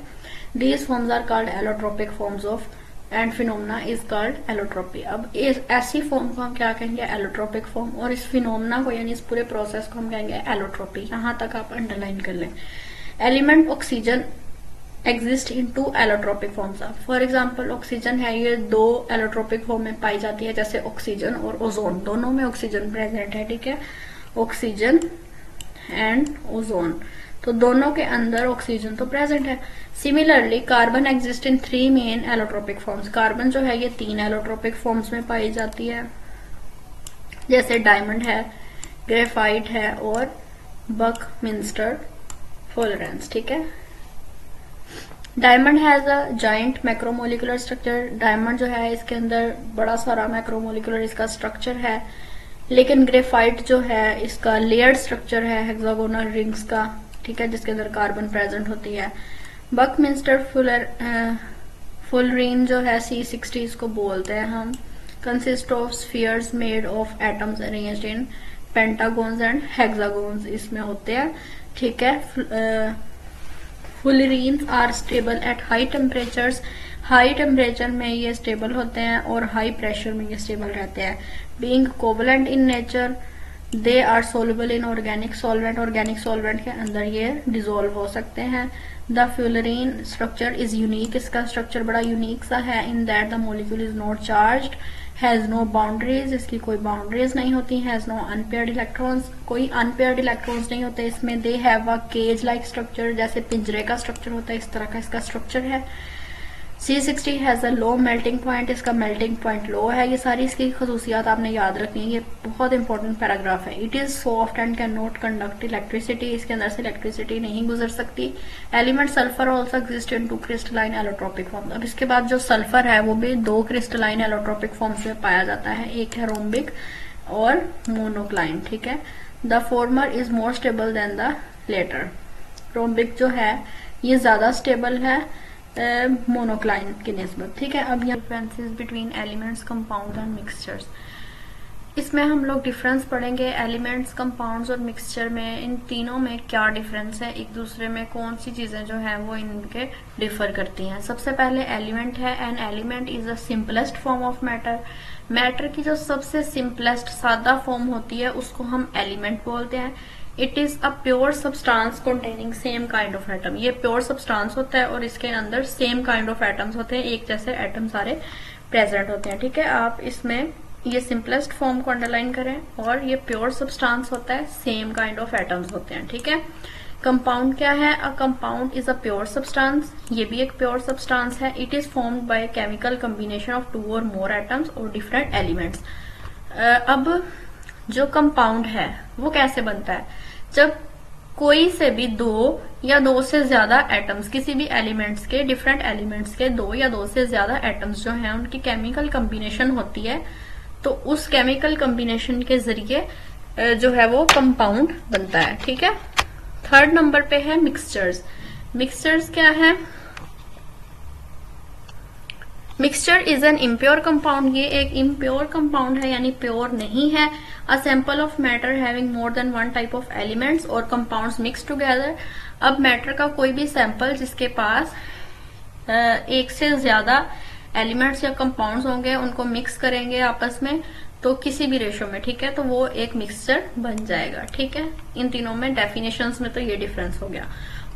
These forms are called allotropic forms of and phenomena is called allotropy. अब ऐसी फॉर्म को हम क्या कहेंगे, एलोट्रोपिक फॉर्म, और इस फिनोमेना को यानी इस पूरे प्रोसेस को हम कहेंगे एलोट्रोपी। यहां तक आप अंडरलाइन कर लें। Element oxygen exist in 2 allotropic forms. For example oxygen है, ये 2 एलोट्रोपिक फॉर्म में पाई जाती है, जैसे ऑक्सीजन और ओजोन, दोनों में ऑक्सीजन प्रेजेंट है, ठीक है, ऑक्सीजन एंड ओजोन, तो दोनों के अंदर ऑक्सीजन तो प्रेजेंट है। Similarly carbon exist in 3 main allotropic forms. Carbon जो है ये 3 एलोट्रोपिक फॉर्म्स में पाई जाती है, जैसे डायमंड है, ग्रेफाइट है और बकमिंस्टर फुलरेंस, ठीक है। Diamond has a giant macromolecular structure. Diamond जो है इसके अंदर बड़ा सारा मैक्रोमोलिकुलर इसका स्ट्रक्चर है, लेकिन ग्रेफाइट जो है इसका लेयर्ड स्ट्रक्चर है हेक्सागोनल रिंग्स का, ठीक है, जिसके अंदर कार्बन प्रेजेंट होती है। बकमिंस्टर फुलरीन जो है C60 इसको बोलते हैं हम, consist of spheres made of atoms arranged in pentagons and hexagons इसमें होते हैं, ठीक है। Fullerenes are stable at high temperatures. High temperature में ये स्टेबल होते हैं और हाई प्रेशर में ये स्टेबल रहते हैं। Being covalent in nature they are soluble in organic solvent. Organic solvent के अंदर ये डिजोल्व हो सकते हैं। The fullerene structure is unique. इसका स्ट्रक्चर बड़ा यूनिक सा है, in that the molecule is not charged, has no boundaries, इसकी कोई बाउंड्रीज नहीं होती, हैज नो अनपेयर्ड इलेक्ट्रॉन्स, कोई अनपेयर्ड इलेक्ट्रॉन्स नहीं होते इसमें। They have a cage like structure, जैसे पिंजरे का स्ट्रक्चर होता है इस तरह का इसका स्ट्रक्चर है। C60 has a low melting point, इसका मेल्टिंग पॉइंट लो है। ये सारी इसकी खसूसियात आपने याद रखनी है, ये बहुत इंपॉर्टेंट पैराग्राफ है। It is soft and can not conduct electricity, इसके अंदर से इलेक्ट्रिसिटी नहीं गुजर सकती। एलिमेंट सल्फर ऑल्सो एग्जिस्ट इन 2 क्रिस्टलाइन एलोट्रोपिक फॉर्म। अब इसके बाद जो सल्फर है वो भी 2 क्रिस्टलाइन एलोट्रोपिक फॉर्म्स में पाया जाता है, एक है रोम्बिक और मोनोक्लाइन, ठीक है। The former is more stable than the latter. Rhombic जो है ये ज्यादा स्टेबल है मोनोक्लाइन की निस्बत, ठीक है। अब यहाँ differences between elements, compounds and mixtures, इसमें हम लोग डिफरेंस पढ़ेंगे एलिमेंट्स, कंपाउंड्स और मिक्सचर में। इन तीनों में क्या डिफरेंस है, एक दूसरे में कौन सी चीजें जो है वो इनके डिफर करती हैं। सबसे पहले एलिमेंट है। An element is the simplest form of matter. Matter की जो सबसे सिंपलेस्ट सादा फॉर्म होती है उसको हम एलिमेंट बोलते हैं। It is a pure substance containing same kind of atom. ये प्योर सब्सटेंस होता है और इसके अंदर सेम काइंड ऑफ एटम्स होते हैं, एक जैसे एटम सारे प्रेजेंट होते हैं, ठीक है। आप इसमें ये सिंपलेस्ट फॉर्म को अंडरलाइन करें, और ये प्योर सब्सटेंस होता है, सेम काइंड ऑफ एटम्स होते हैं, ठीक है। कंपाउंड क्या है? A compound is a pure substance, ये भी एक प्योर सब्सटेंस है। It is formed by chemical combination of 2 और मोर एटम्स और डिफरेंट एलिमेंट्स। अब जो कंपाउंड है वो कैसे बनता है? जब कोई से भी 2 या 2 से ज्यादा एटम्स, किसी भी एलिमेंट्स के, डिफरेंट एलिमेंट्स के 2 या 2 से ज्यादा एटम्स जो हैं उनकी केमिकल कॉम्बिनेशन होती है, तो उस केमिकल कॉम्बिनेशन के जरिए जो है वो कंपाउंड बनता है, ठीक है। 3rd नंबर पे है मिक्सचर्स। मिक्सचर्स क्या है? Mixture is an impure compound. ये एक इम्प्योर कंपाउंड है, यानी प्योर नहीं है। अ sample of matter having more than 1 type of elements और कंपाउंड्स मिक्स टुगेदर। अब मैटर का कोई भी सैंपल जिसके पास एक से ज्यादा एलिमेंट्स या कंपाउंड्स होंगे, उनको मिक्स करेंगे आपस में, तो किसी भी रेशो में, ठीक है, तो वो एक मिक्सचर बन जाएगा, ठीक है। इन तीनों में डेफिनेशंस में तो ये डिफरेंस हो गया।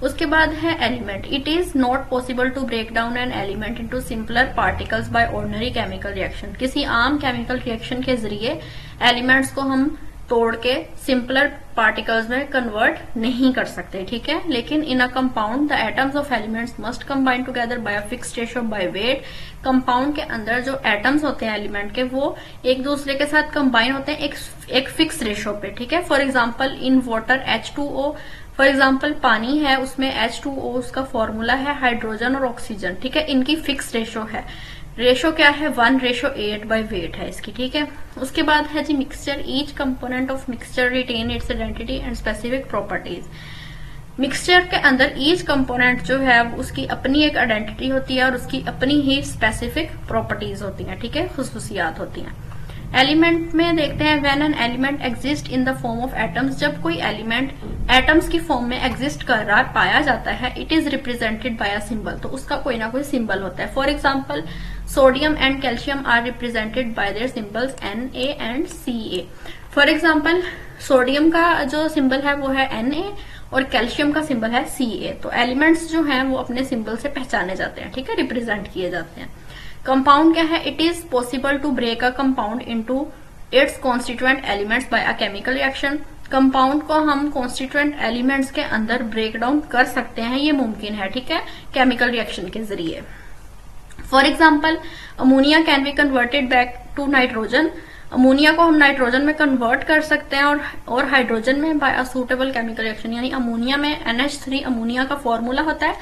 उसके बाद है element. It is not possible to break down an element into simpler particles by ordinary chemical reaction. किसी आम केमिकल रिएक्शन के जरिए एलिमेंट्स को हम तोड़ के सिंपलर पार्टिकल्स में कन्वर्ट नहीं कर सकते, ठीक है। लेकिन in a compound the atoms of elements must combine together by a fixed ratio by weight. Compound के अंदर जो एटम्स होते हैं एलिमेंट के, वो एक दूसरे के साथ कंबाइन होते हैं एक फिक्स रेशियो पे, ठीक है। For example in water H2O, for example पानी है उसमें H2O उसका फॉर्मूला है हाइड्रोजन और ऑक्सीजन, ठीक है। इनकी फिक्स रेशियो है। रेशो क्या है? 1:8 बाय वेट है इसकी, ठीक है। उसके बाद है जी mixture. Each component of mixture retain its identity and specific properties. Mixture के अंदर ईच कंपोनेंट जो है उसकी अपनी एक आइडेंटिटी होती है और उसकी अपनी ही स्पेसिफिक प्रॉपर्टीज होती हैं, ठीक है, खुसूसियात होती हैं। एलिमेंट में देखते हैं when an element exist in the form of atoms. जब कोई एलिमेंट एटम्स की फॉर्म में एग्जिस्ट कर रहा पाया जाता है, it is represented by a symbol, तो उसका कोई ना कोई सिंबल होता है। For example sodium and calcium are represented by their symbols Na and Ca। For example sodium का जो सिंबल है वो है Na और कैल्शियम का सिंबल है Ca। तो एलिमेंट्स जो हैं वो अपने सिंबल से पहचाने जाते हैं, ठीक है, रिप्रेजेंट किए जाते हैं। कंपाउंड क्या है? It is possible to break a compound into its constituent elements by a chemical reaction. Compound को हम कॉन्स्टिट्यूएंट एलिमेंट्स के अंदर ब्रेक डाउन कर सकते हैं, ये मुमकिन है, ठीक है, केमिकल रिएक्शन के जरिए। For example ammonia can be converted back to nitrogen. Ammonia को हम नाइट्रोजन में कन्वर्ट कर सकते हैं और हाइड्रोजन में by a suitable chemical reaction, यानी अमोनिया में NH3 अमोनिया का फॉर्मूला होता है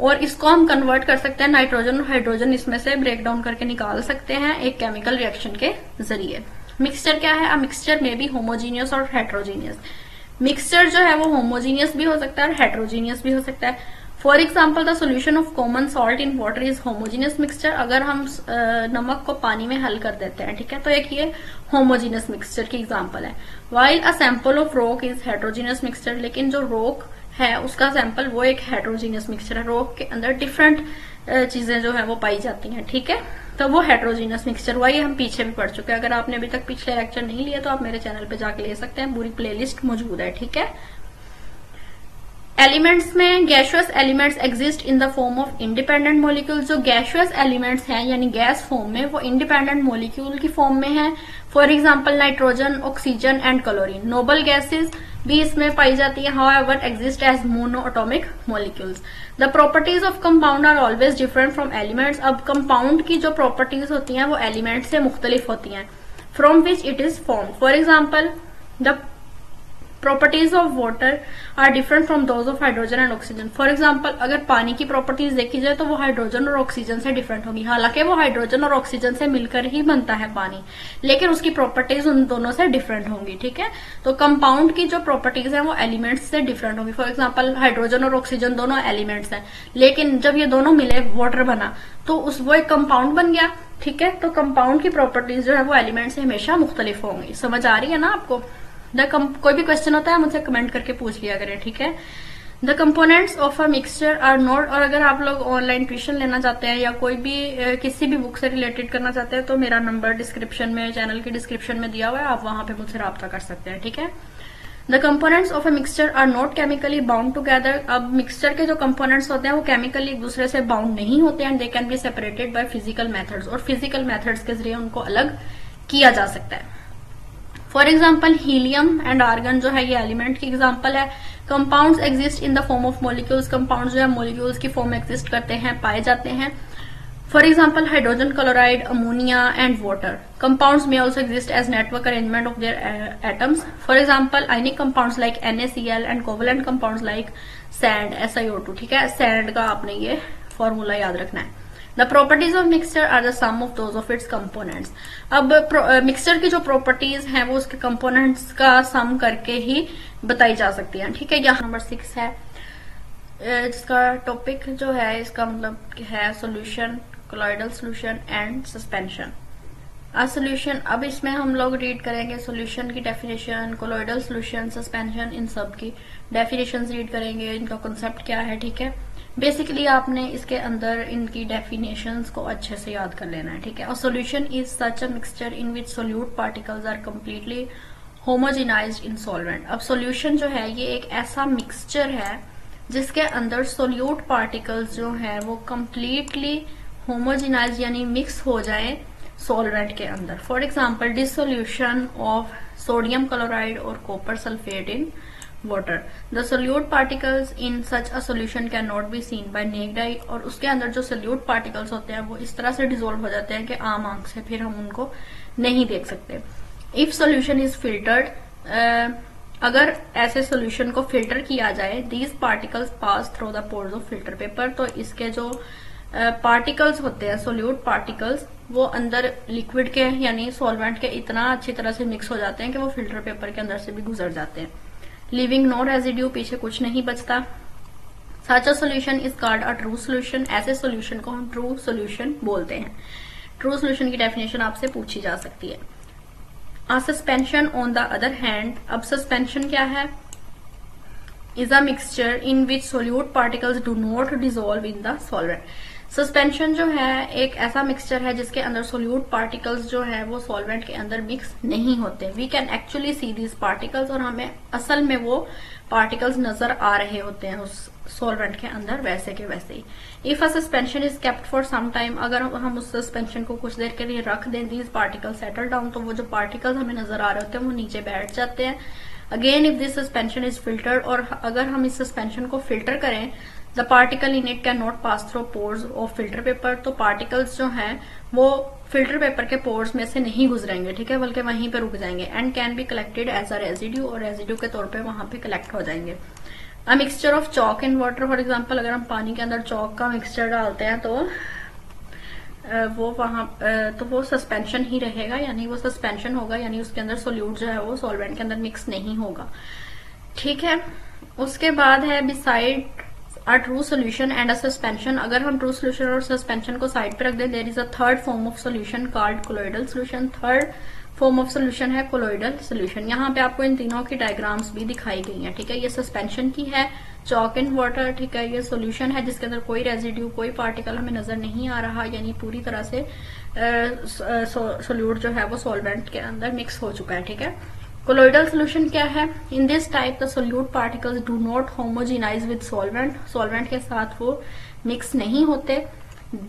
और इसको हम कन्वर्ट कर सकते हैं नाइट्रोजन और हाइड्रोजन इसमें से ब्रेक डाउन करके निकाल सकते हैं एक केमिकल रिएक्शन के जरिए। मिक्सचर क्या है? अ मिक्सचर में बी होमोजीनियस और हेट्रोजीनियस। मिक्सचर जो है वो होमोजीनियस भी हो सकता है और हेट्रोजीनियस भी हो सकता है। For example the solution of common salt in water is homogeneous mixture. अगर हम नमक को पानी में हल कर देते हैं, ठीक है, तो एक ये होमोजीनियस मिक्सचर की एग्जाम्पल है। While a sample of rock is heterogeneous mixture. लेकिन जो रॉक है उसका सैंपल वो एक हेट्रोजीनियस मिक्सचर है, रॉक के अंदर डिफरेंट चीजें जो है वो पाई जाती हैं, ठीक है, तो वो हेट्रोजीनियस मिक्सचर हुआ। ये हम पीछे भी पढ़ चुके हैं। अगर आपने अभी तक पिछले लेक्चर नहीं लिए तो आप मेरे चैनल पे जाके ले सकते हैं, पूरी प्लेलिस्ट मौजूद है, ठीक है। एलिमेंट्स में gaseous elements exist in the form of independent molecules. जो गैसियस एलिमेंट्स हैं यानी गैस फॉर्म में, वो इंडिपेंडेंट मॉलिक्यूल की फॉर्म में है। For example nitrogen, oxygen and chlorine. Noble gases भी इसमें पाई जाती है, however exist as monoatomic molecules. The properties of compound are always different from elements. अब कंपाउंड की जो प्रॉपर्टीज होती हैं वो एलिमेंट से मुख्तलिफ होती हैं, from which it is form. For example the properties of water are different from those of hydrogen and oxygen. For example अगर पानी की प्रॉपर्टीज देखी जाए तो वो हाइड्रोजन और ऑक्सीजन से डिफरेंट होगी। हालांकि वो हाइड्रोजन और ऑक्सीजन से मिलकर ही बनता है पानी, लेकिन उसकी प्रॉपर्टीज उन दोनों से डिफरेंट होंगी, ठीक है। तो कंपाउंड की जो प्रॉपर्टीज है वो एलिमेंट्स से डिफरेंट होंगी। फॉर एग्जाम्पल हाइड्रोजन और ऑक्सीजन दोनों एलिमेंट्स हैं, लेकिन जब ये दोनों मिले वाटर बना तो वो एक कंपाउंड बन गया, ठीक है। तो कंपाउंड की प्रॉपर्टीज जो है वो एलिमेंट से हमेशा मुख्तलिफ होंगी। समझ आ रही है ना आपको? कोई भी क्वेश्चन होता है मुझसे कमेंट करके पूछ लिया करें, ठीक है। The components of a mixture are not. और अगर आप लोग ऑनलाइन ट्यूशन लेना चाहते हैं या कोई भी किसी भी बुक से रिलेटेड करना चाहते हैं तो मेरा नंबर डिस्क्रिप्शन में, चैनल के डिस्क्रिप्शन में दिया हुआ है, आप वहां पे मुझसे राब्ता कर सकते हैं, ठीक है। The components of a mixture are not chemically bound together. अब मिक्सचर के जो कंपोनेंट्स होते हैं वो केमिकली एक दूसरे से बाउंड नहीं होते हैं। They can be separated by physical methods. और फिजिकल मेथड्स के जरिए उनको अलग किया जा सकता है। For example helium and argon जो है ये एलिमेंट की एग्जाम्पल है। Compounds exist in the form of molecules. Compounds जो है मॉलिक्यूल्स की फॉर्म एग्जिस्ट करते हैं, पाए जाते हैं। For example hydrogen chloride, ammonia and water. Compounds में also exist as network arrangement of their atoms. For example ionic compounds like NaCl and covalent compounds like sand, SiO2, ठीक है। सैंड का आपने ये फॉर्मूला याद रखना है। The properties of mixture are the sum of those of its components. अब मिक्सचर की जो प्रॉपर्टीज हैं वो उसके कंपोनेंट्स का सम करके ही बताई जा सकती हैं, ठीक है। यहाँ नंबर 6 है जिसका टॉपिक जो है, इसका मतलब है solution, colloidal solution and suspension. A solution, अब इसमें हम लोग रीड करेंगे सोल्यूशन की डेफिनेशन, कोलॉइडल सोल्यूशन, सस्पेंशन, इन सब की डेफिनेशन रीड करेंगे, इनका कॉन्सेप्ट क्या है, ठीक है। बेसिकली आपने इसके अंदर इनकी डेफिनेशंस को अच्छे से याद कर लेना है, ठीक है। और solution is such a mixture in which solute particles are completely homogenized in solvent. अब सोल्यूशन जो है ये एक ऐसा मिक्सचर है जिसके अंदर सोल्यूट पार्टिकल्स जो है वो कम्प्लीटली होमोजेनाइज यानी मिक्स हो जाए सॉल्वेंट के अंदर। For example dissolution of sodium chloride और copper sulphate in water. The solute particles in such a solution cannot be seen by naked eye. और उसके अंदर जो solute particles होते हैं वो इस तरह से डिसोल्व हो जाते हैं कि आम आंख से फिर हम उनको नहीं देख सकते। If solution is filtered, अगर ऐसे सोल्यूशन को फिल्टर किया जाए, these particles pass through the pores of filter paper, तो इसके जो पार्टिकल्स होते हैं सोल्यूट पार्टिकल्स वो अंदर लिक्विड के यानी सॉल्वेंट के इतना अच्छी तरह से मिक्स हो जाते हैं कि वो फिल्टर पेपर के अंदर से भी गुजर जाते हैं। लिविंग नो रेजिड्यू, पीछे कुछ नहीं बचता। Such a solution is called a true solution. ऐसे सोल्यूशन को हम ट्रू सोल्यूशन बोलते हैं। ट्रू सोल्यूशन की डेफिनेशन आपसे पूछी जा सकती है। अ suspension on the other hand, अब सस्पेंशन क्या है? Is a mixture in which solute particles do not dissolve in the solvent. Suspension जो है एक ऐसा मिक्सचर है जिसके अंदर सोल्यूट पार्टिकल्स जो है वो सॉल्वेंट के अंदर मिक्स नहीं होते। We can actually see these particles, और हमें असल में वो पार्टिकल्स नजर आ रहे होते हैं उस सॉल्वेंट के अंदर वैसे के वैसे ही। If a suspension is kept for some time, अगर हम उस सस्पेंशन को कुछ देर के लिए रख दें, दीज पार्टिकल्स सेटल डाउन, तो वो जो पार्टिकल्स हमें नजर आ रहे होते हैं वो नीचे बैठ जाते हैं। Again if this suspension is filtered, और अगर हम इस सस्पेंशन को फिल्टर करें, the particle in it can not pass through pores of filter paper, तो पार्टिकल्स जो हैं वो फिल्टर पेपर के पोर्स में से नहीं गुजरेंगे, ठीक है, बल्कि वहीं पे रुक जाएंगे। And can be collected as a residue, और रेजिड्यू के तौर पे वहां पे कलेक्ट हो जाएंगे। A mixture of chalk in water, for example अगर हम पानी के अंदर चॉक का मिक्सचर डालते हैं तो वो सस्पेंशन ही रहेगा, यानी वो सस्पेंशन होगा, यानी उसके अंदर सोल्यूट जो है वो सॉल्वेंट के अंदर मिक्स नहीं होगा, ठीक है। उसके बाद है beside a true solution and a suspension, अगर हम ट्रू सोल्यूशन और सस्पेंशन को साइड पे रख दें, there is a third form of solution called colloidal solution. Third form of solution है कोलोइडल सोल्यूशन। यहाँ पे आपको इन तीनों की डायग्राम्स भी दिखाई गई हैं, ठीक है। ये सस्पेंशन की है, चॉक इन वाटर, ठीक है। ये सोल्यूशन है जिसके अंदर कोई रेजिड्यू, कोई पार्टिकल हमें नजर नहीं आ रहा, यानी पूरी तरह से सोल्यूट जो है वो सॉल्वेंट के अंदर मिक्स हो चुका है, ठीक है। कोलोइडल सोल्यूशन क्या है? In this type the solute particles do not homogenise with solvent, solvent के साथ वो मिक्स नहीं होते।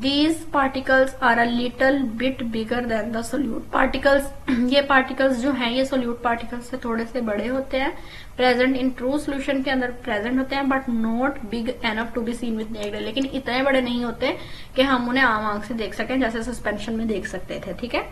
These particles are a little bit bigger than the solute particles. ये पार्टिकल्स जो हैं ये सोल्यूट पार्टिकल्स से थोड़े से बड़े होते हैं, प्रेजेंट इन ट्रू सोल्यूशन के अंदर प्रेजेंट होते हैं, but not big enough to be seen with naked, लेकिन इतने बड़े नहीं होते कि हम उन्हें आम आंख से देख सकें, जैसे सस्पेंशन में देख सकते थे, ठीक है।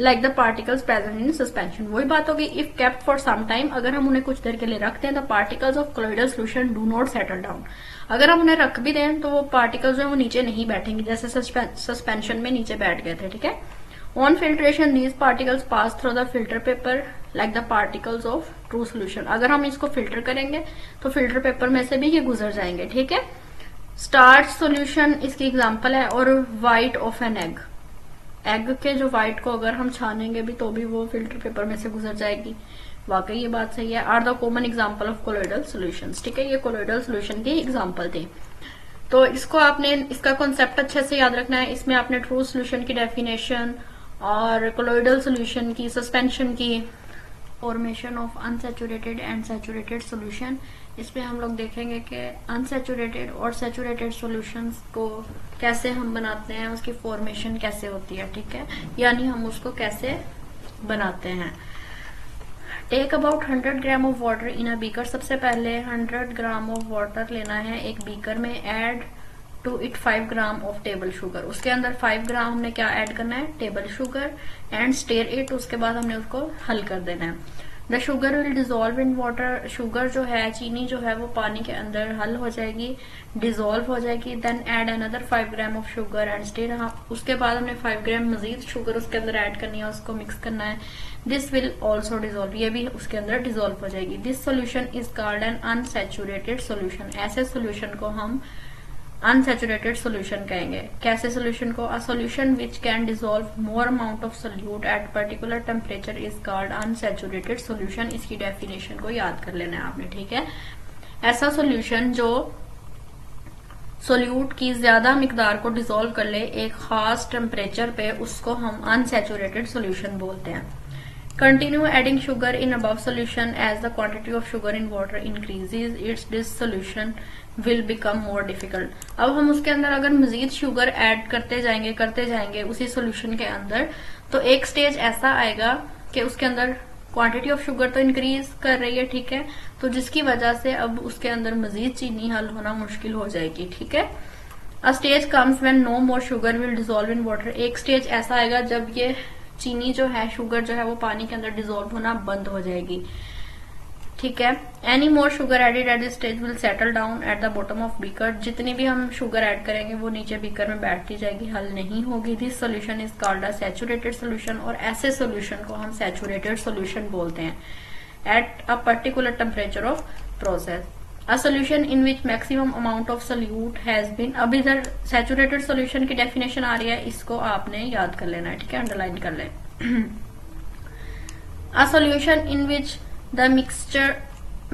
Like the particles present in suspension, वही बात होगी। If kept for some time, अगर हम उन्हें कुछ देर के लिए रखते हैं, the particles of colloidal solution do not settle down, अगर हम उन्हें रख भी दें तो वो पार्टिकल्स जो है वो नीचे नहीं बैठेंगे, जैसे सस्पेंशन में नीचे बैठ गए थे, ठीक है। On filtration these particles pass through the filter paper like the particles of true solution, अगर हम इसको फिल्टर करेंगे तो फिल्टर पेपर में से भी ये गुजर जाएंगे, ठीक है। स्टार्च सोल्यूशन इसकी एग्जाम्पल है, और white of an egg, egg के जो व्हाइट को अगर हम छानेंगे भी तो भी वो फिल्टर पेपर में से गुजर जाएगी, वाकई ये बात सही है। Are the common example of colloidal solutions, ठीक है। ये कोलोइडल सोल्यूशन की एग्जाम्पल थे। तो इसको आपने, इसका कॉन्सेप्ट अच्छे से याद रखना है। इसमें आपने ट्रू सोल्यूशन की डेफिनेशन और कोलोइडल सोल्यूशन की, सस्पेंशन की, formation of unsaturated and saturated solution, इसमें हम लोग देखेंगे कि अनसैचुरेटेड और सैचुरेटेड सॉल्यूशंस को कैसे हम बनाते हैं, उसकी फॉर्मेशन कैसे होती है, ठीक है, यानी हम उसको कैसे बनाते हैं। Take about 100 gram of water in a beaker, सबसे पहले 100 ग्राम ऑफ वाटर लेना है एक बीकर में। Add to it 5 gram of table sugar, उसके अंदर 5 ग्राम हमने क्या ऐड करना है? Table sugar. And stir it, उसके बाद हमने उसको हल कर देना है। The sugar will dissolve in water, sugar जो है, चीनी जो है वो पानी के अंदर हल हो जाएगी, डिजोल्व हो जाएगी। Then add another 5 gram of sugar and stir, उसके बाद हमने 5 ग्राम मजीद शुगर उसके अंदर ऐड करनी है, उसको मिक्स करना है। दिस विल ऑल्सो डिजोल्व, ये भी उसके अंदर डिजोल्व हो जाएगी। This solution is called an unsaturated solution, ऐसे सोल्यूशन को हम अनसैचुरेटेड सोल्यूशन कहेंगे। कैसे सोल्यूशन को? A solution which can dissolve more amount of solute at particular temperature is called unsaturated solution. इसकी डेफिनेशन को याद कर लेना है आपने, ठीक है। ऐसा सोल्यूशन जो सोल्यूट की ज्यादा मिकदार को डिजोल्व कर ले एक खास टेम्परेचर पे, उसको हम अनसैचुरेटेड सोल्यूशन बोलते हैं। Continue adding sugar in above solution as the quantity of sugar in water increases, its solution will become more difficult. अब हम उसके अंदर अगर मजीद शुगर ऐड करते जाएंगे उसी सोल्यूशन के अंदर, तो एक स्टेज ऐसा आएगा कि उसके अंदर क्वांटिटी ऑफ शुगर तो इंक्रीज कर रही है, ठीक है, तो जिसकी वजह से अब उसके अंदर मजीद चीनी हल होना मुश्किल हो जाएगी, ठीक है। A stage comes when no more sugar will dissolve in water, एक स्टेज ऐसा आएगा जब ये चीनी जो है, शुगर जो है वो पानी के अंदर डिजोल्व होना बंद हो जाएगी, ठीक है। Any more sugar added at this stage will settle down at the bottom of beaker, जितनी भी हम शुगर ऐड करेंगे वो नीचे बीकर में बैठती जाएगी, हल नहीं होगी। This solution is called a saturated solution, और ऐसे सोल्यूशन को हम सैचुरेटेड सोल्यूशन बोलते हैं at a particular temperature of process. A solution in which maximum amount of solute has been, अब इधर सैचुरेटेड सोल्यूशन की डेफिनेशन आ रही है, इसको आपने याद कर लेना है, ठीक है, अंडरलाइन कर ले। A solution in which the mixture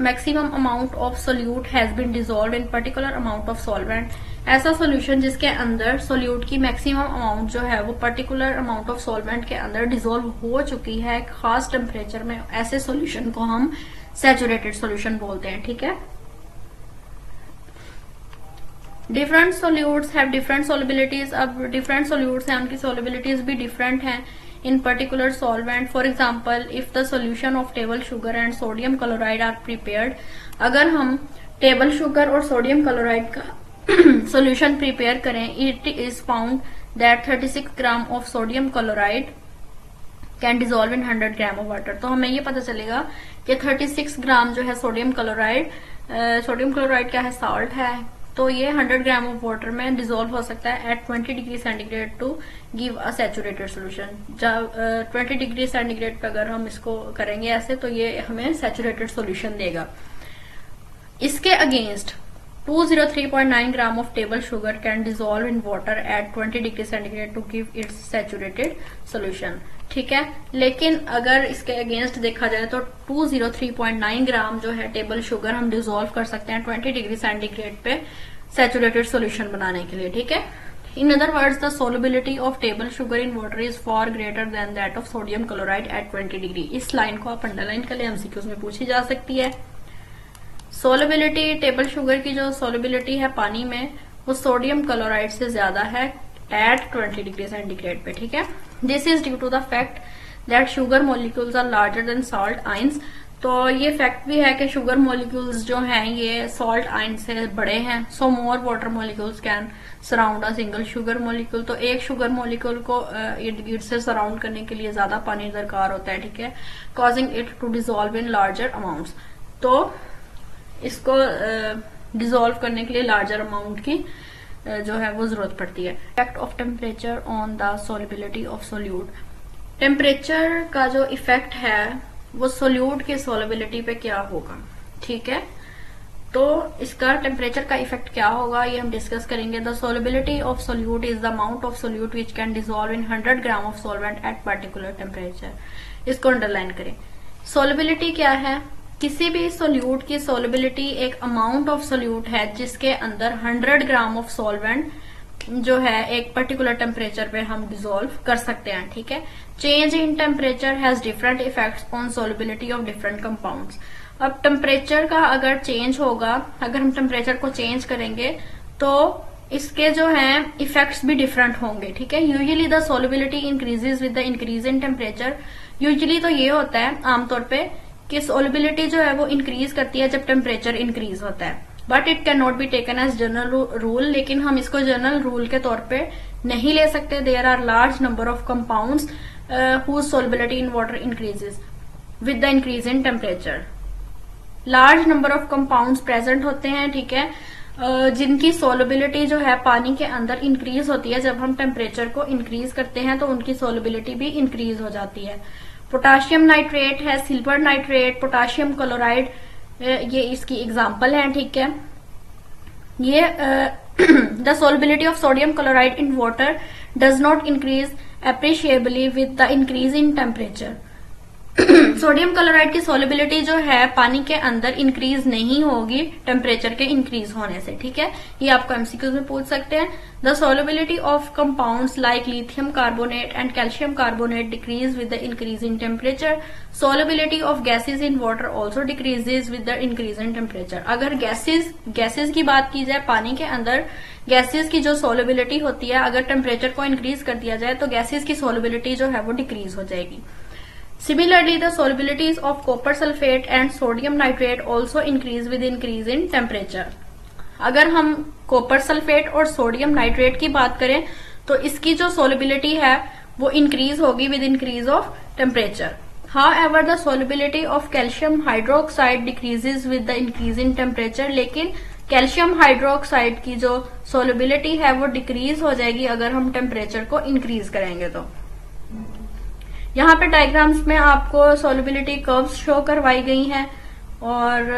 maximum amount of solute has been dissolved in particular amount of solvent, ऐसा सॉल्यूशन जिसके अंदर सोल्यूट की मैक्सिमम अमाउंट जो है वो पर्टिकुलर अमाउंट ऑफ सॉल्वेंट के अंदर डिसॉल्व हो चुकी है एक खास टेम्परेचर में, ऐसे सॉल्यूशन को हम सैचुरेटेड सॉल्यूशन बोलते हैं। ठीक है। Different solutes have different solubilities. अब डिफरेंट सोल्यूट्स हैं, उनकी सोलिबिलिटीज भी डिफरेंट हैं in particular solvent. For example, if the solution of table sugar and sodium chloride are prepared, अगर हम टेबल शुगर और सोडियम क्लोराइड का सॉल्यूशन प्रिपेयर करें, it is found that 36 gram of sodium chloride can dissolve in 100 gram of water। तो हमें ये पता चलेगा कि 36 ग्राम जो है सोडियम क्लोराइड क्या है, सॉल्ट है, तो ये 100 ग्राम ऑफ वाटर में डिसॉल्व हो सकता है at 20 degree centigrade to give a saturated solution. जब 20 डिग्री सेंटीग्रेड पे अगर हम इसको करेंगे ऐसे तो ये हमें सैचुरेटेड सोल्यूशन देगा। इसके against 203.9 gram of table sugar can dissolve in water at 20 degree centigrade to give its saturated solution. ठीक है। लेकिन अगर इसके अगेंस्ट देखा जाए तो 203.9 ग्राम जो है टेबल शुगर हम डिसॉल्व कर सकते हैं 20 डिग्री सेंटीग्रेड पे सैचुरेटेड सॉल्यूशन बनाने के लिए। ठीक है। In other words, the solubility of table sugar in water is far greater than that of sodium chloride at 20 degree. इस लाइन को आप अंडरलाइन कर ले, एमसीक्यूज में पूछी जा सकती है। सोलबिलिटी, टेबल शुगर की जो सोलबिलिटी है पानी में वो सोडियम क्लोराइड से ज्यादा है एट 20 डिग्री सेंटीग्रेड पे। ठीक है। This is due to the fact that sugar molecules are larger than salt ions. तो ये फैक्ट भी है कि शुगर मॉलिक्यूल्स जो हैं ये सॉल्ट आइन से बड़े हैं। So more water molecules can surround a single sugar molecule. तो एक शुगर मॉलिक्यूल को इर्द गिर्द से सराउंड करने के लिए ज्यादा पानी दरकार होता है। ठीक है। Causing it to dissolve in larger amounts. तो इसको डिसॉल्व करने के लिए लार्जर अमाउंट की जो है वो जरूरत पड़ती है। Effect of temperature on the solubility of solute. Temperature का जो इफेक्ट है वो सोल्यूट की सोलिबिलिटी पे क्या होगा। ठीक है। तो इसका टेम्परेचर का इफेक्ट क्या होगा ये हम डिस्कस करेंगे। The solubility of solute is the amount of solute which can dissolve in 100 gram of solvent at particular temperature. इसको अंडरलाइन करें। सोलिबिलिटी क्या है? किसी भी सोल्यूट की सोलिबिलिटी एक अमाउंट ऑफ सोल्यूट है जिसके अंदर 100 ग्राम ऑफ सॉल्वेंट जो है एक पर्टिकुलर टेम्परेचर पे हम डिसॉल्व कर सकते हैं। ठीक है। Change in temperature has different effects on solubility of different compounds. अब टेम्परेचर का अगर चेंज होगा, अगर हम टेम्परेचर को चेंज करेंगे तो इसके जो है इफेक्ट्स भी डिफरेंट होंगे। ठीक है। Usually the solubility increases with the increase in temperature. Usually तो ये होता है आमतौर पे कि सोलिबिलिटी जो है वो इंक्रीज करती है जब टेम्परेचर इंक्रीज होता है, but it can not be taken as general rule. लेकिन हम इसको जनरल रूल के तौर पे नहीं ले सकते। There are large number of compounds whose solubility in water increases with the increase in temperature। Large number of compounds present होते हैं। ठीक है। जिनकी सोलिबिलिटी जो है पानी के अंदर इंक्रीज होती है जब हम टेम्परेचर को इंक्रीज करते हैं तो उनकी सोलिबिलिटी भी इंक्रीज हो जाती है। पोटाशियम नाइट्रेट है, सिल्वर नाइट्रेट, पोटाशियम क्लोराइड, ये इसकी एग्जाम्पल है। ठीक है। ये the solubility of sodium chloride in water does not increase appreciably with the increase in temperature। Sodium chloride की सोलिबिलिटी जो है पानी के अंदर इंक्रीज नहीं होगी टेम्परेचर के इंक्रीज होने से। ठीक है। ये आपको एमसीक्यूज में पूछ सकते हैं। The solubility of compounds like lithium carbonate and calcium carbonate decrease with the increase in temperature. Solubility of gases in water also decreases with the increase in temperature. अगर गैसेज की बात की जाए, पानी के अंदर गैसेज की जो सोलिबिलिटी होती है अगर टेम्परेचर को इंक्रीज कर दिया जाए तो गैसेज की सोलिबिलिटी जो है वो डिक्रीज हो जाएगी। Similarly, the solubilities of copper sulfate and sodium nitrate also increase with increase in temperature। अगर हम कॉपर सल्फेट और सोडियम नाइट्रेट की बात करें तो इसकी जो सोलिबिलिटी है वो इंक्रीज होगी with increase of temperature. However, the solubility of calcium hydroxide decreases with the increase in temperature। लेकिन कैल्शियम हाइड्रोक्साइड की जो सोलिबिलिटी है वो डिक्रीज हो जाएगी अगर हम टेम्परेचर को इंक्रीज करेंगे। तो यहाँ पे डायग्राम्स में आपको सोलिबिलिटी कर्व्स शो करवाई गई हैं और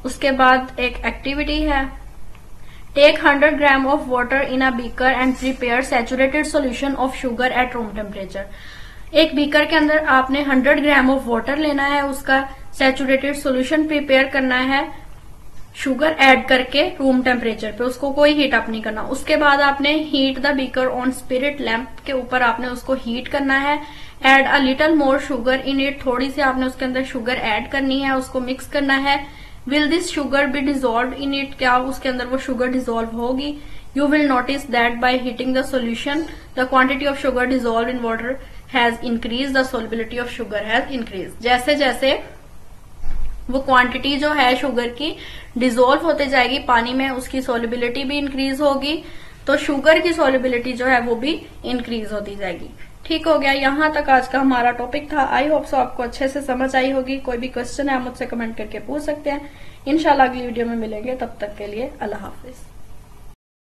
उसके बाद एक एक्टिविटी है। Take 100 gram of water in a beaker and prepare saturated solution of sugar at room temperature. एक बीकर के अंदर आपने 100 ग्राम ऑफ वाटर लेना है, उसका सैचुरेटेड सोल्यूशन प्रिपेयर करना है शुगर ऐड करके रूम टेम्परेचर पे, उसको कोई हीट अप नहीं करना। उसके बाद आपने heat the beaker on spirit lamp के ऊपर आपने उसको हीट करना है। Add a little more sugar in it, थोड़ी सी आपने उसके अंदर शुगर ऐड करनी है, उसको मिक्स करना है। Will this sugar B dissolve in it, क्या उसके अंदर वो शुगर डिजोल्व होगी? You will notice that by heating the solution the quantity of sugar dissolve in water has increase, the solubility of sugar has increase. जैसे जैसे वो क्वांटिटी जो है शुगर की डिजोल्व होते जाएगी पानी में, उसकी सोलिबिलिटी भी इंक्रीज होगी, तो शुगर की सोलिबिलिटी जो है वो भी इंक्रीज होती जाएगी। ठीक हो गया, यहां तक आज का हमारा टॉपिक था। आई होप सो आपको अच्छे से समझ आई होगी। कोई भी क्वेश्चन है आप मुझसे कमेंट करके पूछ सकते हैं। इंशाल्लाह अगली वीडियो में मिलेंगे, तब तक के लिए अल्लाह हाफिज।